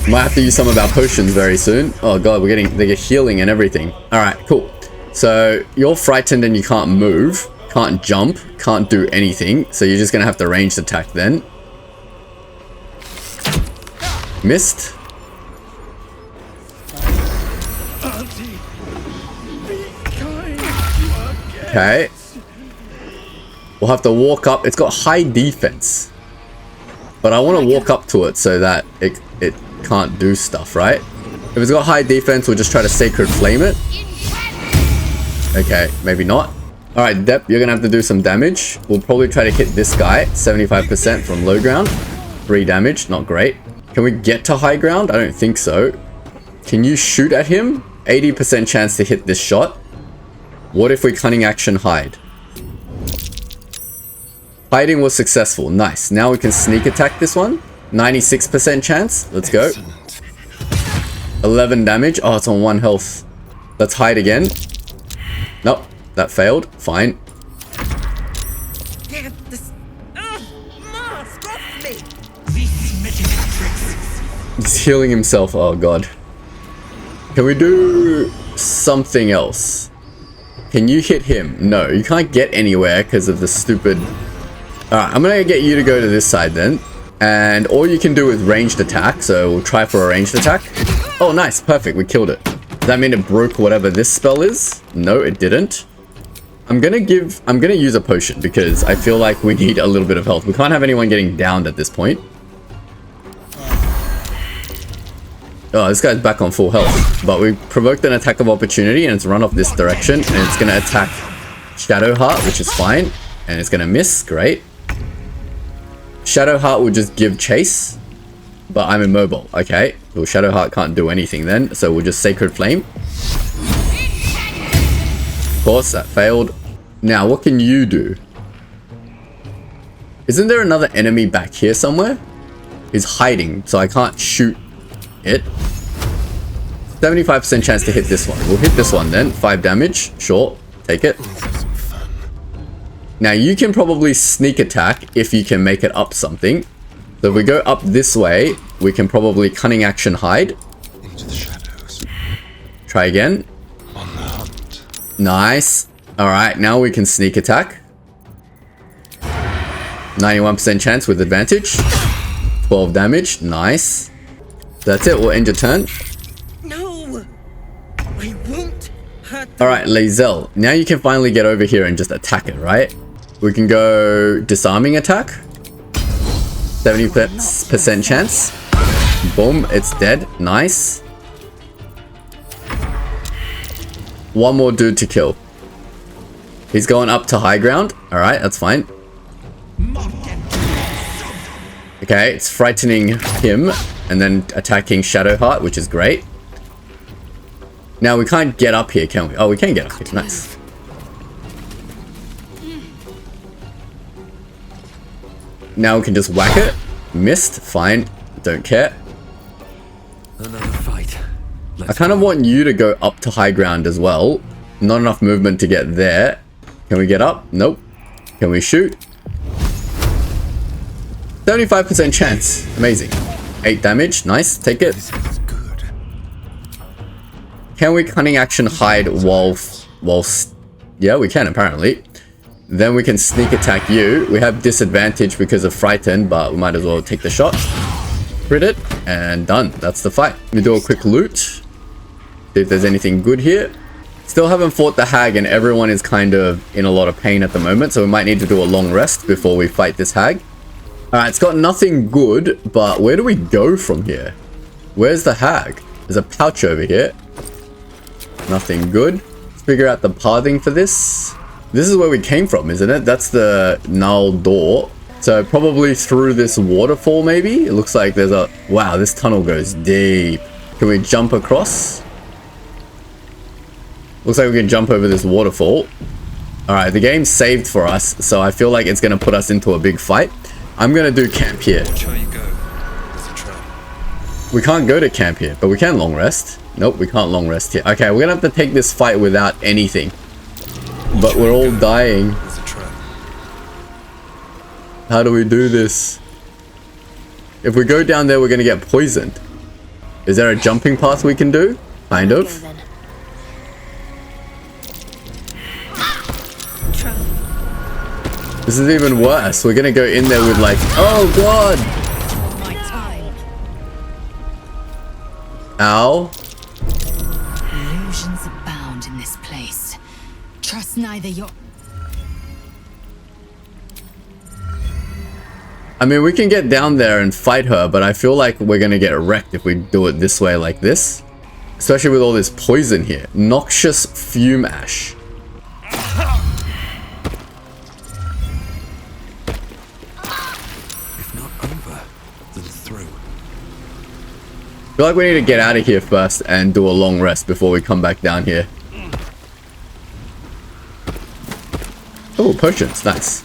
Might have to use some of our potions very soon. Oh god, they get healing and everything. Alright, cool. So you're frightened and you can't move, can't jump, can't do anything. So you're just gonna have to ranged attack then. Missed. Okay. We'll have to walk up. It's got high defense. But I want to walk up to it so that it can't do stuff, right? If it's got high defense, we'll just try to Sacred Flame it. Okay, maybe not. Alright, Dep, you're going to have to do some damage. We'll probably try to hit this guy. 75% from low ground. 3 damage, not great. Can we get to high ground? I don't think so. Can you shoot at him? 80% chance to hit this shot. What if we cunning action hide? Hiding was successful. Nice. Now we can sneak attack this one. 96% chance. Let's go. 11 damage. Oh, it's on 1 health. Let's hide again. Nope. That failed. Fine. Get this mask off me. He's healing himself. Oh, God. Can we do something else? Can you hit him? No, you can't get anywhere because of the stupid... Alright, I'm gonna get you to go to this side then. And all you can do is ranged attack, so we'll try for a ranged attack. Oh, nice. Perfect. We killed it. Does that mean it broke whatever this spell is? No, it didn't. I'm gonna use a potion because I feel like we need a little bit of health. We can't have anyone getting downed at this point. Oh, this guy's back on full health. But we provoked an attack of opportunity and it's run off this direction. And it's gonna attack Shadowheart, which is fine. And it's gonna miss. Great. Shadowheart will just give chase, but I'm immobile. Okay, well, Shadowheart can't do anything then, so we'll just Sacred Flame. Of course, that failed. Now, what can you do? Isn't there another enemy back here somewhere? He's hiding, so I can't shoot it. 75% chance to hit this one. We'll hit this one then. 5 damage. Sure, take it. Now, you can probably sneak attack if you can make it up something. So if we go up this way, we can probably cunning action hide. Into the shadows. Try again. On the hunt. Nice. Alright, now we can sneak attack. 91% chance with advantage. 12 damage. Nice. That's it. We'll end your turn. No, I won't hurt. Alright, Lae'zel. Now you can finally get over here and just attack it, right? We can go disarming attack. 70% chance. Boom, it's dead. Nice. One more dude to kill. He's going up to high ground. Alright, that's fine. Okay, it's frightening him and then attacking Shadowheart, which is great. Now we can't get up here, can we? Oh, we can get up here. Nice. Now we can just whack it. Missed. Fine. Don't care. Another fight. I kind of want you to go up to high ground as well. Not enough movement to get there. Can we get up? Nope. Can we shoot? 75% chance. Amazing. 8 damage. Nice. Take it. Can we cunning action hide whilst... Yeah, we can apparently. Then we can sneak attack you. We have disadvantage because of frightened, but we might as well take the shot. Crit it, and done. That's the fight. Let me do a quick loot. See if there's anything good here. Still haven't fought the hag, and everyone is kind of in a lot of pain at the moment, so we might need to do a long rest before we fight this hag. Alright, it's got nothing good, but where do we go from here? Where's the hag? There's a pouch over here. Nothing good. Let's figure out the pathing for this. This is where we came from, isn't it? That's the null door. So probably through this waterfall, maybe? It looks like there's a... Wow, this tunnel goes deep. Can we jump across? Looks like we can jump over this waterfall. Alright, the game's saved for us, so I feel like it's going to put us into a big fight. I'm going to do camp here. We can't go to camp here, but we can long rest. Nope, we can't long rest here. Okay, we're going to have to take this fight without anything. But we're all dying. How do we do this? If we go down there, we're going to get poisoned. Is there a jumping path we can do? Kind of. This is even worse. We're gonna go in there with like, oh god! Ow. Illusions abound in this place. Trust neither your... I mean, we can get down there and fight her, but I feel like we're gonna get wrecked if we do it this way like this. Especially with all this poison here. Noxious fume ash. I feel like we need to get out of here first and do a long rest before we come back down here. Oh, potions. Nice.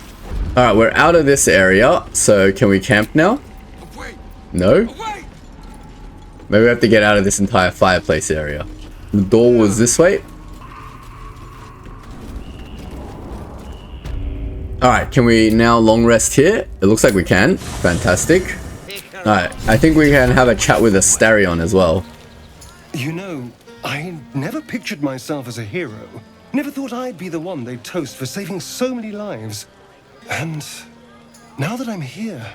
Alright, we're out of this area. So, can we camp now? No? Maybe we have to get out of this entire fireplace area. The door was this way. Alright, can we now long rest here? It looks like we can. Fantastic. Alright, I think we can have a chat with Astarion as well. You know, I never pictured myself as a hero. Never thought I'd be the one they'd toast for saving so many lives. And now that I'm here...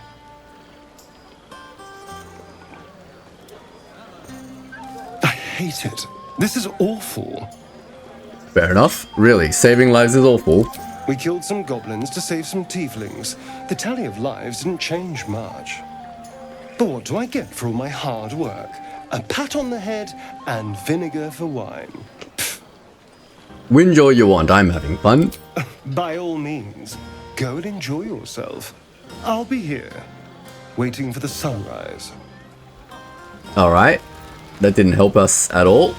I hate it. This is awful. Fair enough. Really, saving lives is awful. We killed some goblins to save some tieflings. The tally of lives didn't change much. But what do I get for all my hard work? A pat on the head and vinegar for wine. Whinge all you want, I'm having fun. By all means, go and enjoy yourself. I'll be here, waiting for the sunrise. Alright, that didn't help us at all.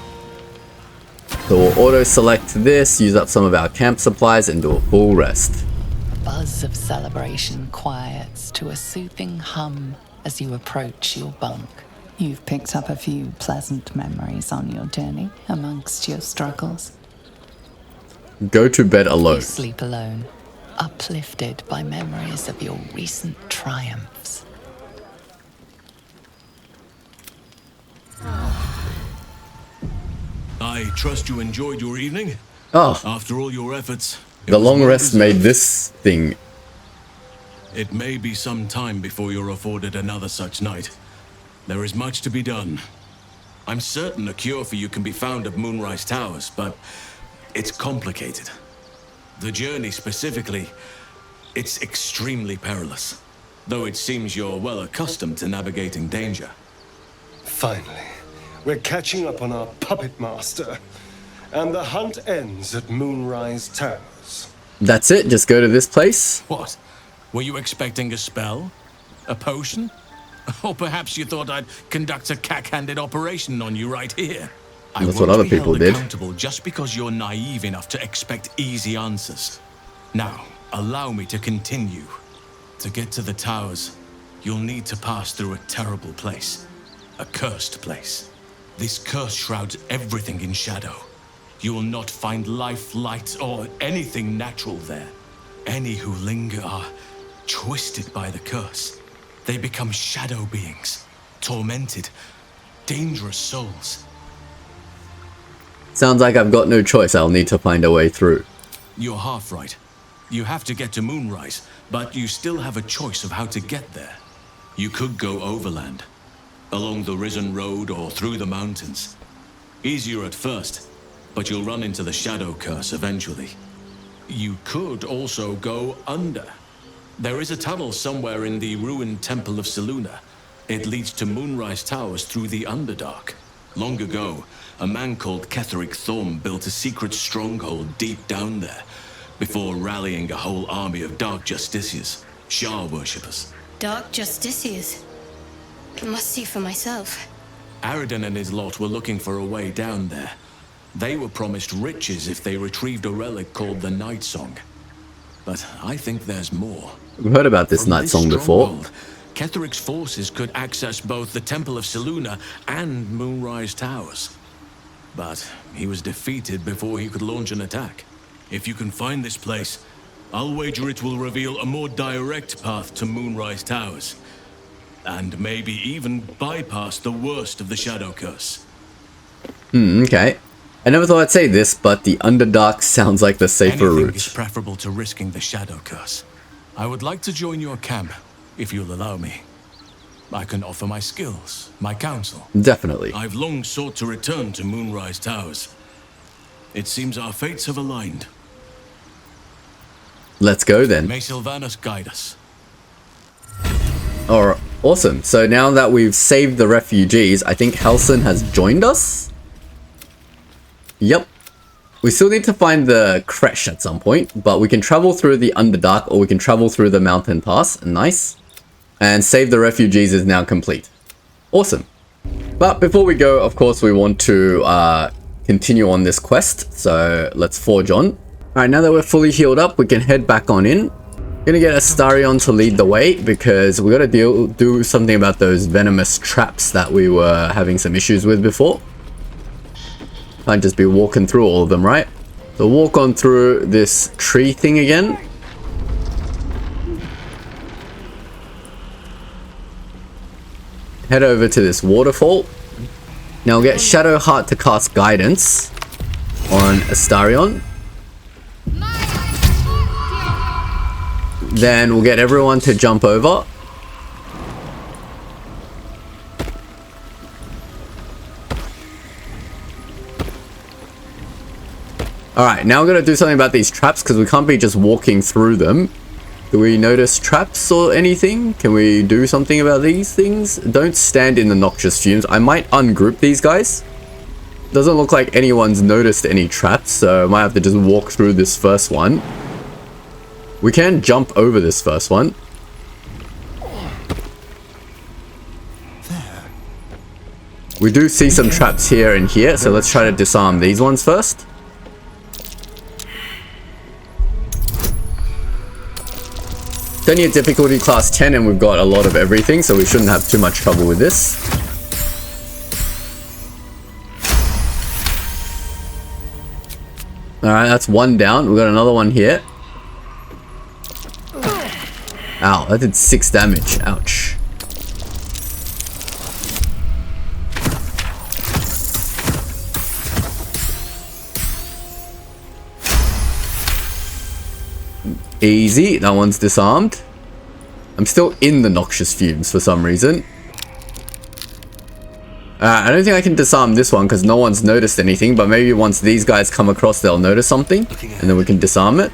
So we'll auto-select this, use up some of our camp supplies, and do a full rest. A buzz of celebration quiets to a soothing hum as you approach your bunk. You've picked up a few pleasant memories on your journey amongst your struggles. Go to bed alone. You sleep alone, uplifted by memories of your recent triumphs. I trust you enjoyed your evening. Oh. After all your efforts. The long rest made this thing. It may be some time before you're afforded another such night. There is much to be done. I'm certain a cure for you can be found at Moonrise Towers, but it's complicated. The journey specifically, it's extremely perilous, though it seems you're well accustomed to navigating danger. Finally, we're catching up on our puppet master, and the hunt ends at Moonrise Towers. That's it? Just go to this place? What? Were you expecting a spell? A potion? Or perhaps you thought I'd conduct a cack-handed operation on you right here? That's what other people did. Accountable just because you're naive enough to expect easy answers. Now, allow me to continue. To get to the towers, you'll need to pass through a terrible place. A cursed place. This curse shrouds everything in shadow. You will not find life, light, or anything natural there. Any who linger are twisted by the curse. They become shadow beings, tormented, dangerous souls. Sounds like I've got no choice. I'll need to find a way through. You're half right. You have to get to Moonrise, but you still have a choice of how to get there. You could go overland, along the Risen Road or through the mountains. Easier at first, but you'll run into the shadow curse eventually. You could also go under. There is a tunnel somewhere in the ruined Temple of Selûne. It leads to Moonrise Towers through the Underdark. Long ago, a man called Ketheric Thorm built a secret stronghold deep down there, before rallying a whole army of Dark Justiciars, Shah worshippers. Dark Justiciars. I must see for myself. Aridin and his lot were looking for a way down there. They were promised riches if they retrieved a relic called the Night Song. But I think there's more. We've heard about this Night Song before. Ketheric's forces could access both the Temple of Selûne and Moonrise Towers. But he was defeated before he could launch an attack. If you can find this place, I'll wager it will reveal a more direct path to Moonrise Towers. And maybe even bypass the worst of the Shadow Curse. Okay. I never thought I'd say this, but the Underdark sounds like the safer route. It's preferable to risking the Shadow Curse. I would like to join your camp, if you'll allow me. I can offer my skills, my counsel. Definitely. I've long sought to return to Moonrise Towers. It seems our fates have aligned. Let's go then. May Sylvanus guide us. Alright, awesome. So now that we've saved the refugees, I think Halsin has joined us? Yep. We still need to find the creche at some point, but we can travel through the Underdark or we can travel through the mountain pass. Nice. And save the refugees is now complete. Awesome. But before we go, of course, we want to continue on this quest. So let's forge on. Alright, now that we're fully healed up, we can head back on in. Gonna get Astarion to lead the way because we gotta do something about those venomous traps that we were having some issues with before. Can't just be walking through all of them, right? So walk on through this tree thing again. Head over to this waterfall. Now we'll get Shadowheart to cast guidance on Astarion. Then we'll get everyone to jump over. Alright, now we're going to do something about these traps because we can't be just walking through them. Do we notice traps or anything? Can we do something about these things? Don't stand in the noxious fumes. I might ungroup these guys. Doesn't look like anyone's noticed any traps, so I might have to just walk through this first one. We can jump over this first one. We do see some traps here and here, so let's try to disarm these ones first. It's only a difficulty class 10 and we've got a lot of everything, so we shouldn't have too much trouble with this. Alright, that's one down. We've got another one here. Ow, that did 6 damage. Ouch. Easy, that one's disarmed. I'm still in the noxious fumes for some reason. I don't think I can disarm this one because no one's noticed anything, but maybe once these guys come across they'll notice something and then we can disarm it.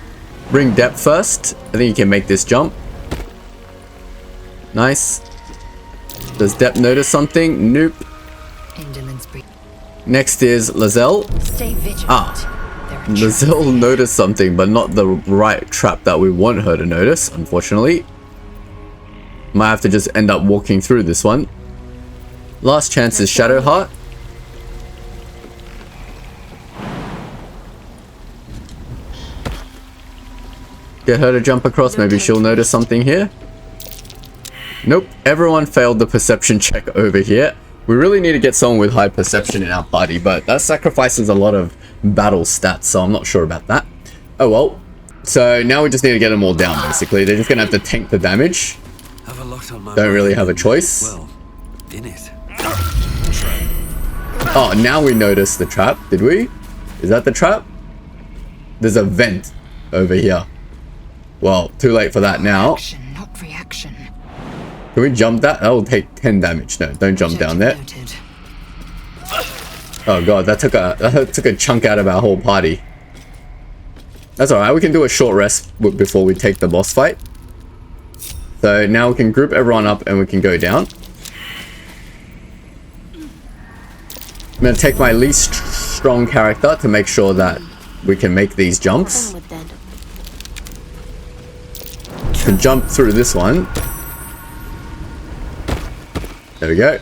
Bring depth first. I think you can make this jump. Nice. Does Depp notice something? Nope. Next is Lizelle. Lizelle noticed something, but not the right trap that we want her to notice, unfortunately. Might have to just end up walking through this one. Last chance is Shadowheart. Get her to jump across, maybe she'll notice something here. Nope, everyone failed the perception check over here. We really need to get someone with high perception in our party, but that sacrifices a lot of battle stats, so I'm not sure about that. Oh well. So now we just need to get them all down, basically. They're just going to have to tank the damage. Don't really have a choice. Well, in it. Oh, now we notice the trap, did we? Is that the trap? There's a vent over here. Well, too late for that now. Action, not reaction. Can we jump that? That will take 10 damage. No, don't jump down there. Oh god, that took a chunk out of our whole party. That's alright, we can do a short rest before we take the boss fight. So now we can group everyone up and we can go down. I'm going to take my least strong character to make sure that we can make these jumps. Can jump through this one. There we go.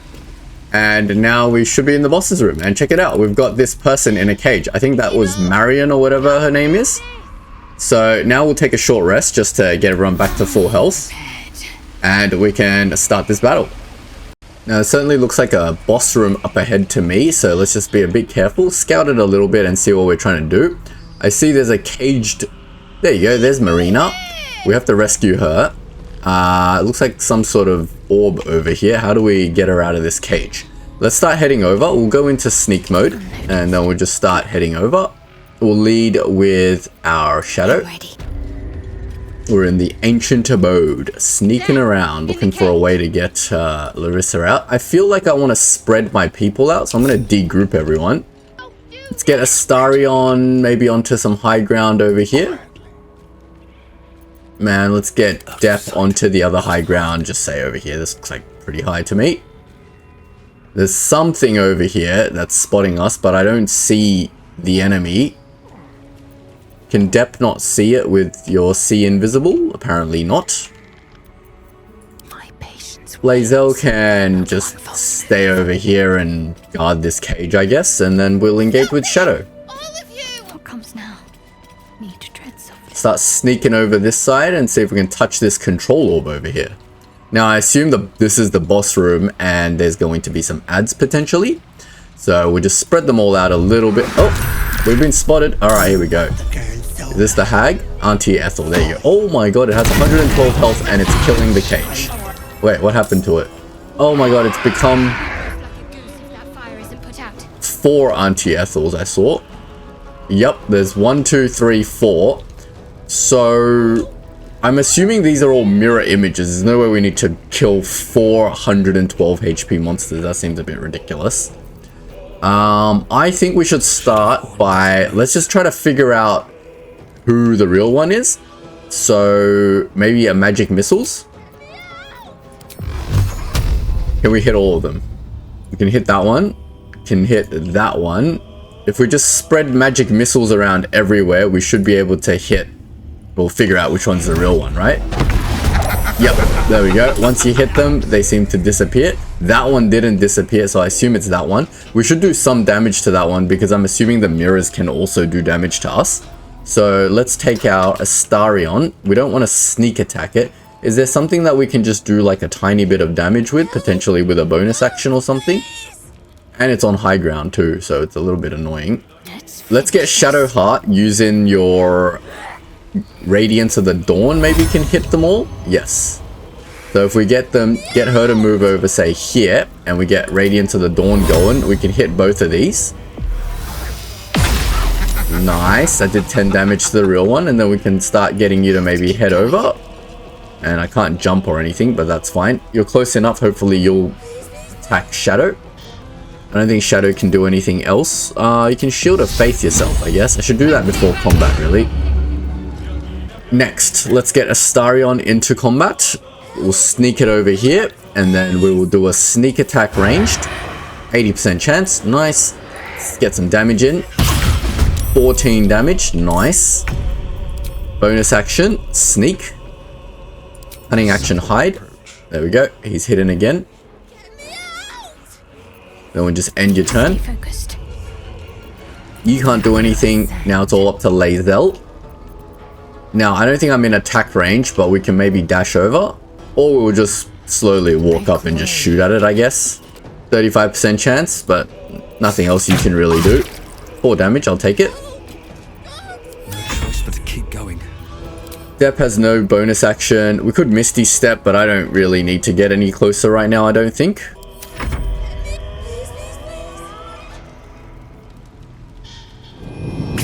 And now we should be in the boss's room. And check it out. We've got this person in a cage. I think that was Marion or whatever her name is. So now we'll take a short rest just to get everyone back to full health. And we can start this battle. Now it certainly looks like a boss room up ahead to me. So let's just be a bit careful. Scout it a little bit and see what we're trying to do. I see there's a caged... There you go. There's Mayrina. We have to rescue her. It looks like some sort of orb over here. How do we get her out of this cage? Let's start heading over. We'll go into sneak mode and then we'll just start heading over. We'll lead with our shadow. We're in the ancient abode, sneaking around, looking for a way to get Larissa out. I feel like I want to spread my people out, so I'm going to de-group everyone. Let's get Astarion maybe onto some high ground over here. Man, let's get Depp onto the other high ground, just say over here. This looks like pretty high to me. There's something over here that's spotting us, but I don't see the enemy. Can Depp not see it with your see invisible? Apparently not. Blazel can just stay over here and guard this cage, I guess, and then we'll engage with Shadow. What comes now? Need to tread softly. Start sneaking over this side and see if we can touch this control orb over here. Now I assume this is the boss room and there's going to be some ads potentially. So we'll just spread them all out a little bit. Oh, we've been spotted. Alright, here we go. Is this the HAG? Auntie Ethel, there you go. Oh my god, it has 112 health and it's killing the cage. Wait, what happened to it? Oh my god, it's become 4 Auntie Ethels I saw. Yep, there's 1, 2, 3, 4. So I'm assuming these are all mirror images. There's no way we need to kill 412 HP monsters. That seems a bit ridiculous. I think we should start by... Let's just try to figure out who the real one is. So maybe a magic missiles. Can we hit all of them? We can hit that one. Can hit that one. If we just spread magic missiles around everywhere, we should be able to hit... We'll figure out which one's the real one, right? Yep, there we go. Once you hit them, they seem to disappear. That one didn't disappear, so I assume it's that one. We should do some damage to that one because I'm assuming the mirrors can also do damage to us. So let's take our Astarion. We don't want to sneak attack it. Is there something that we can just do like a tiny bit of damage with, potentially with a bonus action or something? And it's on high ground too, so it's a little bit annoying. Let's get Shadow Heart using your Radiance of the Dawn. Maybe can hit them all? Yes. So if we get her to move over, say here, and we get Radiance of the Dawn going, we can hit both of these. Nice. I did 10 damage to the real one, and then we can start getting you to maybe head over. And I can't jump or anything, but that's fine. You're close enough. Hopefully you'll attack Shadow. I don't think Shadow can do anything else. You can Shield of Faith yourself, I guess. I should do that before combat, really. Next, let's get Astarion into combat. We'll sneak it over here, and then we will do a sneak attack ranged. 80% chance. Nice. Let's get some damage in. 14 damage. Nice. Bonus action. Sneak. Cunning action, hide. There we go. He's hidden again. Then we'll just end your turn. You can't do anything. Now it's all up to Lazel. Now, I don't think I'm in attack range, but we can maybe dash over. Or we'll just slowly walk up and just shoot at it, I guess. 35% chance, but nothing else you can really do. 4 damage, I'll take it. No choice but to keep going. Step has no bonus action. We could Misty Step, but I don't really need to get any closer right now, I don't think.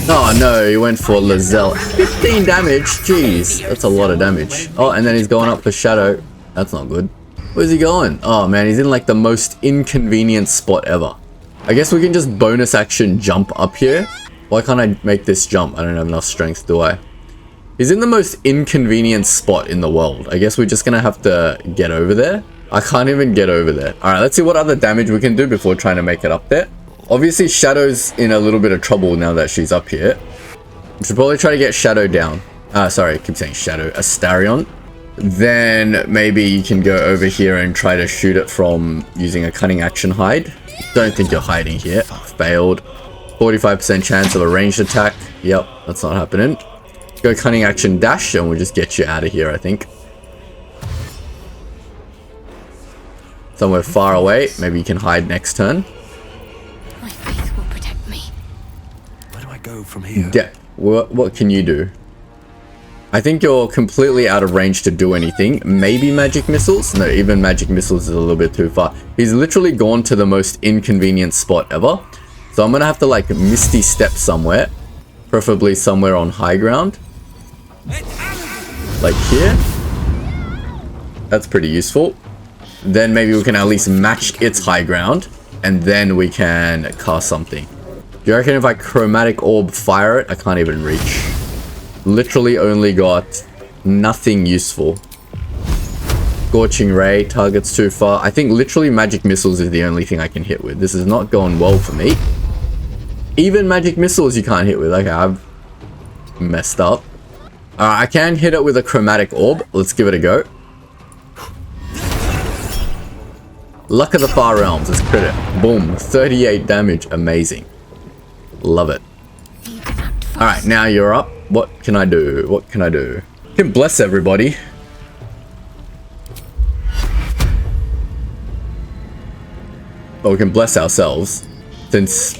Oh no, he went for Lizelle. 15 damage, jeez, that's a lot of damage. Oh, and then he's going up for Shadow. That's not good. Where's he going? Oh man, he's in like the most inconvenient spot ever. I guess we can just bonus action jump up here. Why can't I make this jump? I don't have enough strength, do I? He's in the most inconvenient spot in the world. I guess we're just gonna have to get over there. I can't even get over there. Alright, let's see what other damage we can do before trying to make it up there. Obviously, Shadow's in a little bit of trouble now that she's up here. We should probably try to get Shadow down. Sorry, I keep saying Shadow. Astarion. Then maybe you can go over here and try to shoot it from using a cunning action hide. Don't think you're hiding here. Failed. 45% chance of a ranged attack. Yep, that's not happening. Go cunning action dash and we'll just get you out of here, I think. Somewhere far away. Maybe you can hide next turn. My faith will protect me. Where do I go from here? Yeah, what can you do? I think you're completely out of range to do anything. Maybe magic missiles? No, even magic missiles is a little bit too far. He's literally gone to the most inconvenient spot ever. So I'm gonna have to like Misty Step somewhere. Preferably somewhere on high ground. Like here. That's pretty useful. Then maybe we can at least match its high ground. And then we can cast something. Do you reckon if I chromatic orb fire it, I can't even reach? Literally only got nothing useful. Scorching Ray, target's too far. I think literally magic missiles is the only thing I can hit with. This is not going well for me. Even magic missiles you can't hit with. Okay, I've messed up. I can hit it with a chromatic orb. Let's give it a go. Luck of the Far Realms. Let's crit it. Boom. 38 damage. Amazing. Love it. Alright, now you're up. What can I do? What can I do? I can bless everybody. But we can bless ourselves. Since,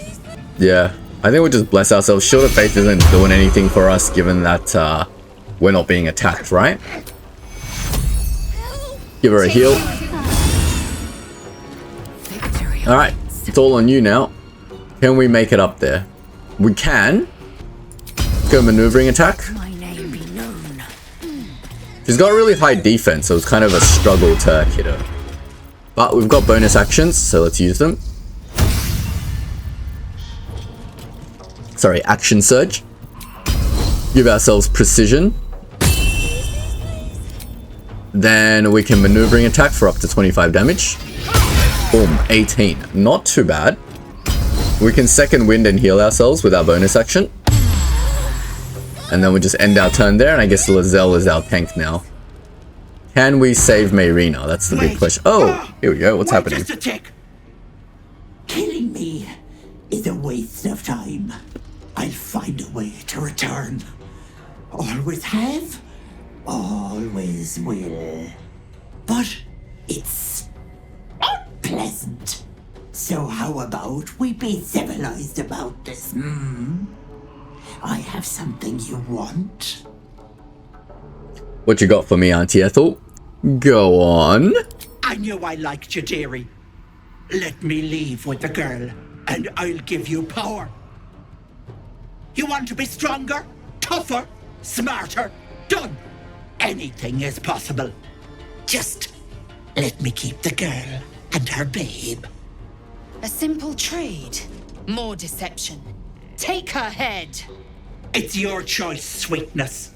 yeah, I think we'll just bless ourselves. Shield of Faith isn't doing anything for us given that we're not being attacked, right? Give her a heal. Alright, it's all on you now. Can we make it up there? We can. Go maneuvering attack. She's got really high defense, so it's kind of a struggle to hit her. But we've got bonus actions, so let's use them. Sorry, action surge. Give ourselves precision. Then we can maneuvering attack for up to 25 damage. Boom, 18. Not too bad. We can second wind and heal ourselves with our bonus action. And then we just end our turn there, and I guess Lizelle is our tank now. Can we save Mayrina? That's the big question. Oh, here we go. What's happening? Just a tick. Killing me is a waste of time. I'll find a way to return. Always have, always will. But it's unpleasant. So how about we be civilized about this, hmm? I have something you want. What you got for me, Auntie Ethel? Go on. I knew I liked you, dearie. Let me leave with the girl, and I'll give you power. You want to be stronger, tougher, smarter? Done. Anything is possible. Just let me keep the girl and her babe. A simple trade. More deception. Take her head. It's your choice, sweetness.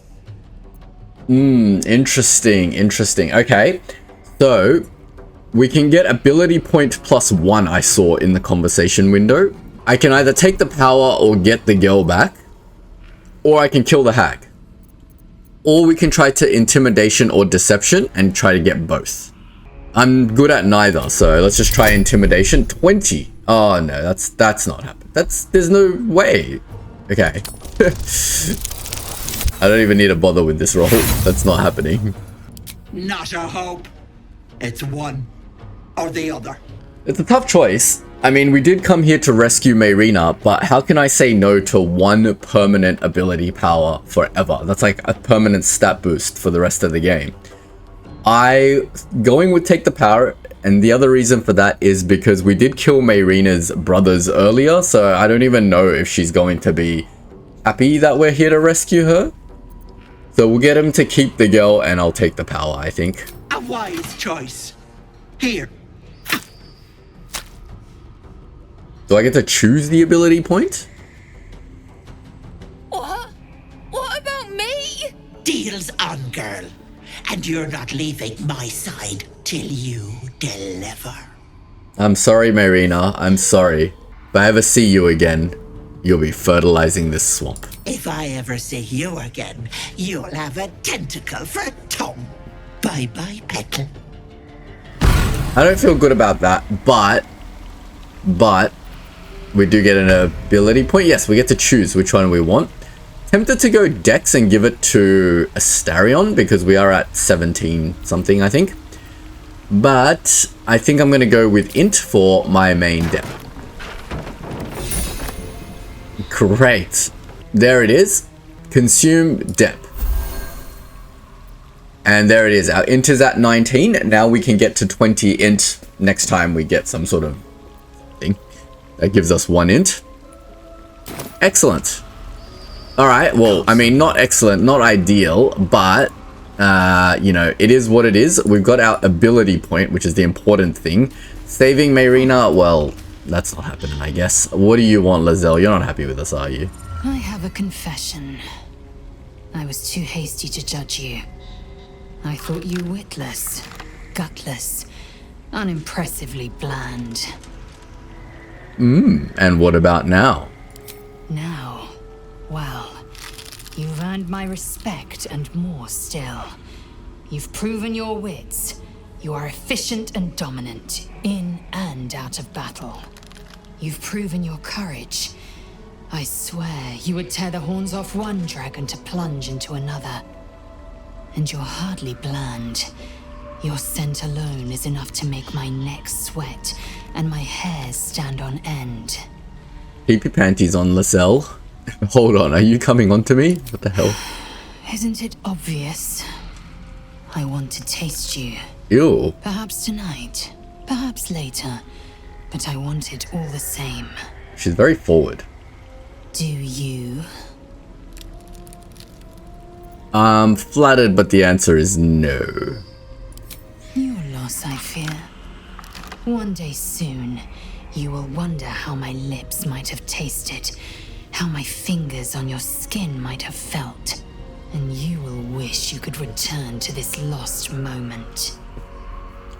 Interesting, interesting. Okay, so we can get ability point +1, I saw in the conversation window. I can either take the power or get the girl back, or I can kill the hag. Or we can try to intimidation or deception and try to get both. I'm good at neither, so let's just try intimidation. 20. Oh no, that's not happening. There's no way. Okay. I don't even need to bother with this roll. That's not happening. Not a hope. It's one or the other. It's a tough choice. I mean, we did come here to rescue Mayrina, but how can I say no to one permanent ability power forever? That's like a permanent stat boost for the rest of the game. Going with take the power, and the other reason for that is because we did kill Mayrina's brothers earlier, so I don't even know if she's going to be happy that we're here to rescue her. So we'll get him to keep the girl, and I'll take the power, I think. A wise choice. Here. Do I get to choose the ability point? What? What about me? Deal's on, girl. And you're not leaving my side till you deliver. I'm sorry, Mayrina. I'm sorry. If I ever see you again, you'll be fertilizing this swamp. If I ever see you again, you'll have a tentacle for a tongue. Bye-bye, Petal. I don't feel good about that, but we do get an ability point. Yes, we get to choose which one we want. Tempted to go Dex and give it to Astarion because we are at 17 something, I think. But I think I'm going to go with Int for my main dep. Great. There it is. Consume dep. And there it is. Our Int is at 19. Now we can get to 20 Int next time we get some sort of thing. That gives us 1 Int. Excellent. Alright, well, I mean, not excellent, not ideal, but, you know, it is what it is. We've got our ability point, which is the important thing. Saving Mayrina, well, that's not happening, I guess. What do you want, Lizelle? You're not happy with us, are you? I have a confession. I was too hasty to judge you. I thought you witless, gutless, unimpressively bland. And what about now? Now, well, you've earned my respect and more still. You've proven your wits. You are efficient and dominant, in and out of battle. You've proven your courage. I swear you would tear the horns off one dragon to plunge into another. And you're hardly bland. Your scent alone is enough to make my neck sweat and my hairs stand on end. Keep your panties on, Lizelle. Hold on, are you coming on to me? What the hell? Isn't it obvious? I want to taste you. Ew. Perhaps tonight, perhaps later, but I want it all the same. She's very forward. Do you? I'm flattered, but the answer is no. Your loss, I fear. One day soon, you will wonder how my lips might have tasted, how my fingers on your skin might have felt, and you will wish you could return to this lost moment.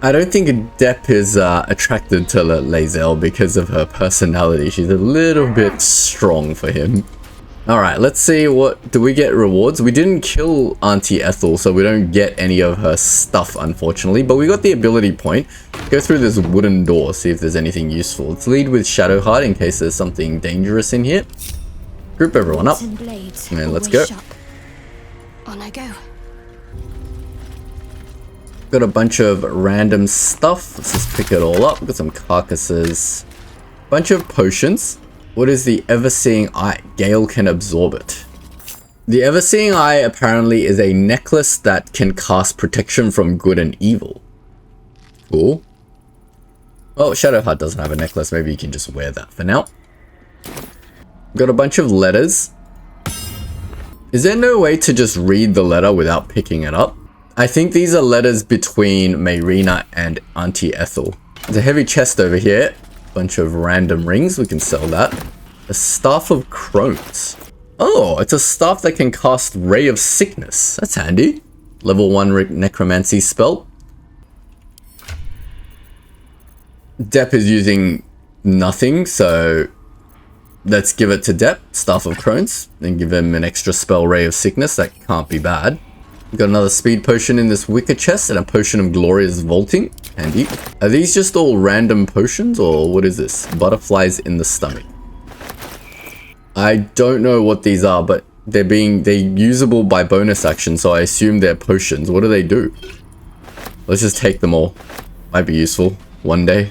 I don't think Dep is attracted to Lizelle because of her personality. She's a little bit strong for him. Alright, let's see what... Do we get rewards? We didn't kill Auntie Ethel, so we don't get any of her stuff, unfortunately. But we got the ability point. Go through this wooden door, see if there's anything useful. Let's lead with Shadowheart in case there's something dangerous in here. Group everyone up. And let's go. On I go. Got a bunch of random stuff. Let's just pick it all up. Got some carcasses. Bunch of potions. What is the Ever-Seeing Eye? Gale can absorb it. The Ever-Seeing Eye apparently is a necklace that can cast protection from good and evil. Cool. Well, Shadowheart doesn't have a necklace. Maybe you can just wear that for now. Got a bunch of letters. Is there no way to just read the letter without picking it up? I think these are letters between Mayrina and Auntie Ethel. There's a heavy chest over here. Bunch of random rings. We can sell that. A Staff of Crones. Oh, it's a staff that can cast Ray of Sickness. That's handy. Level 1 necromancy spell. Dep is using nothing, so let's give it to Dep. Staff of Crones. And give him an extra spell, Ray of Sickness. That can't be bad. We've got another speed potion in this wicker chest and a potion of glorious vaulting. Handy. Are these just all random potions or what is this? Butterflies in the stomach. I don't know what these are, but they're usable by bonus action, so I assume they're potions. What do they do? Let's just take them all. Might be useful one day.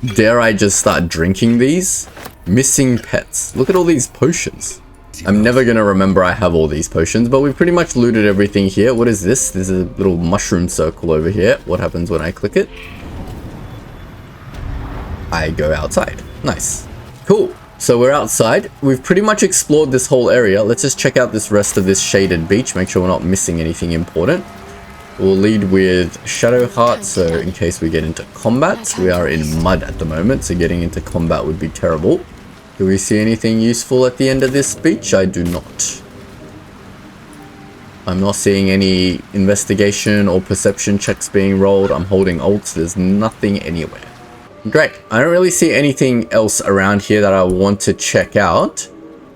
Dare I just start drinking these? Missing pets. Look at all these potions. I'm never going to remember I have all these potions, but we've pretty much looted everything here. What is this? There's a little mushroom circle over here. What happens when I click it? I go outside. Nice. Cool. So we're outside. We've pretty much explored this whole area. Let's just check out this rest of this shaded beach. Make sure we're not missing anything important. We'll lead with Shadowheart, so in case we get into combat. We are in mud at the moment, so getting into combat would be terrible. Do we see anything useful at the end of this beach? I do not. I'm not seeing any investigation or perception checks being rolled. I'm holding Alt. There's nothing anywhere. Great. I don't really see anything else around here that I want to check out.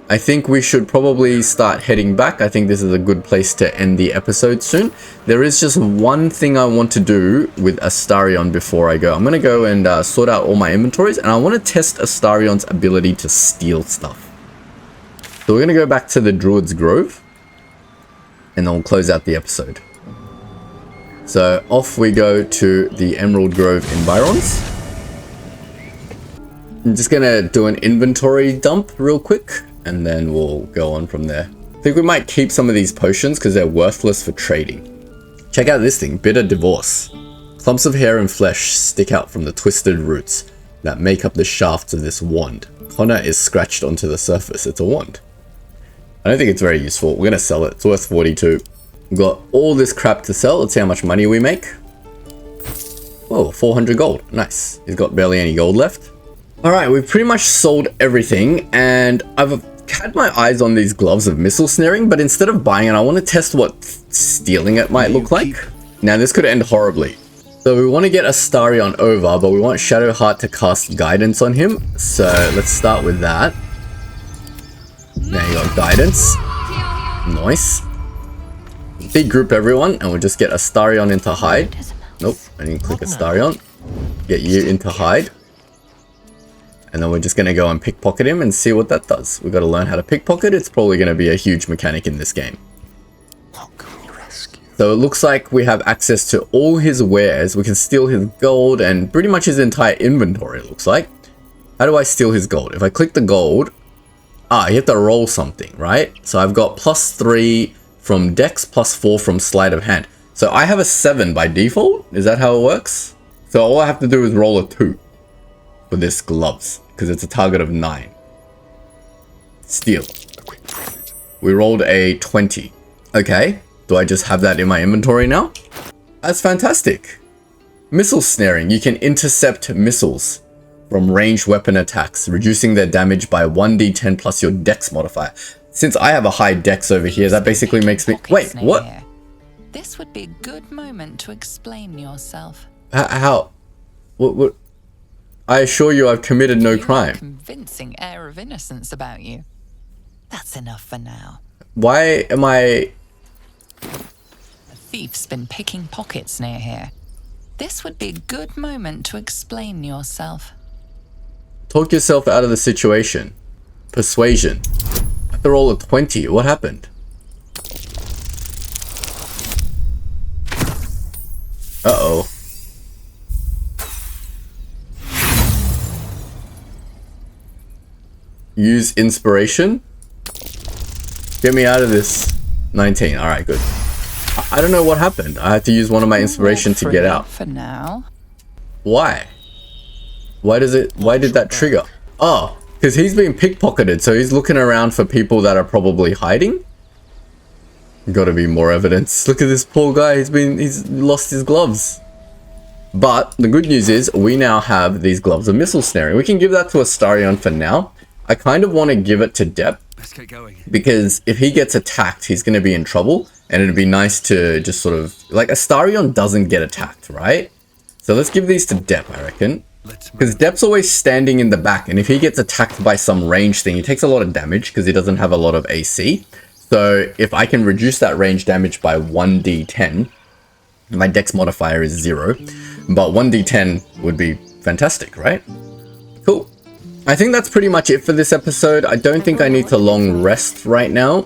I think we should probably start heading back. I think this is a good place to end the episode soon. There is just one thing I want to do with Astarion before I go. I'm going to go and sort out all my inventories, and I want to test Astarion's ability to steal stuff. So we're going to go back to the Druid's Grove, and then we'll close out the episode. So off we go to the Emerald Grove environs. I'm just going to do an inventory dump real quick, and then we'll go on from there. I think we might keep some of these potions because they're worthless for trading. Check out this thing, Bitter Divorce. Clumps of hair and flesh stick out from the twisted roots that make up the shafts of this wand. Connor is scratched onto the surface. It's a wand. I don't think it's very useful. We're going to sell it. It's worth 42. We've got all this crap to sell. Let's see how much money we make. Oh, 400 gold. Nice. He's got barely any gold left. Alright, we've pretty much sold everything, and I've had my eyes on these gloves of missile snaring, but instead of buying it, I want to test what stealing it might look like. Now, this could end horribly. So we want to get Astarion over, but we want Shadowheart to cast guidance on him. So let's start with that. Now you got guidance. Nice. Degroup everyone, and we'll just get Astarion into hide. Nope, I didn't click Astarion. Get you into hide. And then we're just going to go and pickpocket him and see what that does. We've got to learn how to pickpocket. It's probably going to be a huge mechanic in this game. So it looks like we have access to all his wares. We can steal his gold and pretty much his entire inventory, it looks like. How do I steal his gold? If I click the gold... you have to roll something, right? So I've got +3 from Dex, +4 from Sleight of Hand. So I have a 7 by default? Is that how it works? So all I have to do is roll a 2. For this gloves, because it's a target of 9. Steal. We rolled a 20. Okay, do I just have that in my inventory now? That's fantastic. Missile snaring. You can intercept missiles from ranged weapon attacks, reducing their damage by 1d10 plus your dex modifier. Since I have a high dex over here, that basically makes me... Wait, what? This would be a good moment to explain yourself. How? What? I assure you I've committed no crime. Convincing air of innocence about you. That's enough for now. Why am I... The thief's been picking pockets near here. This would be a good moment to explain yourself. Talk yourself out of the situation. Persuasion. I have to roll a 20. What happened? Uh-oh. Use inspiration. Get me out of this. 19. Alright, good. I don't know what happened. I had to use one of my inspiration to get out. For now. Why? Why did that trigger? Oh, because he's being pickpocketed, so he's looking around for people that are probably hiding. Gotta be more evidence. Look at this poor guy. He's lost his gloves. But the good news is we now have these gloves of missile snaring. We can give that to Astarion for now. I kind of want to give it to Depp, because if he gets attacked, he's going to be in trouble, and it'd be nice to just sort of... Like, Astarion doesn't get attacked, right? So let's give these to Depp, I reckon. Because Depp's always standing in the back, and if he gets attacked by some range thing, he takes a lot of damage, because he doesn't have a lot of AC. So if I can reduce that range damage by 1d10, my dex modifier is 0, but 1d10 would be fantastic, right? Cool. I think that's pretty much it for this episode. I don't think I need to long rest right now.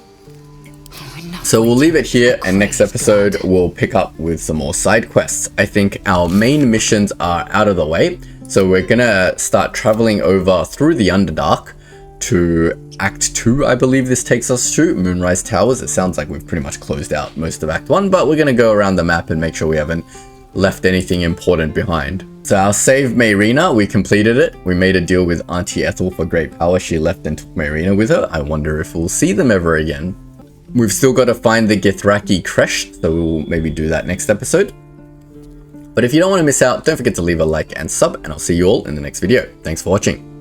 So we'll leave it here, and next episode we'll pick up with some more side quests. I think our main missions are out of the way. So we're gonna start traveling over through the Underdark to Act 2, I believe this takes us to, Moonrise Towers. It sounds like we've pretty much closed out most of Act 1, but we're gonna go around the map and make sure we haven't left anything important behind. So our save Mayrina, we completed it. We made a deal with Auntie Ethel for great power. She left and took Mayrina with her. I wonder if we'll see them ever again. We've still got to find the Githraki Creche, so we'll maybe do that next episode. But if you don't want to miss out, don't forget to leave a like and sub, and I'll see you all in the next video. Thanks for watching.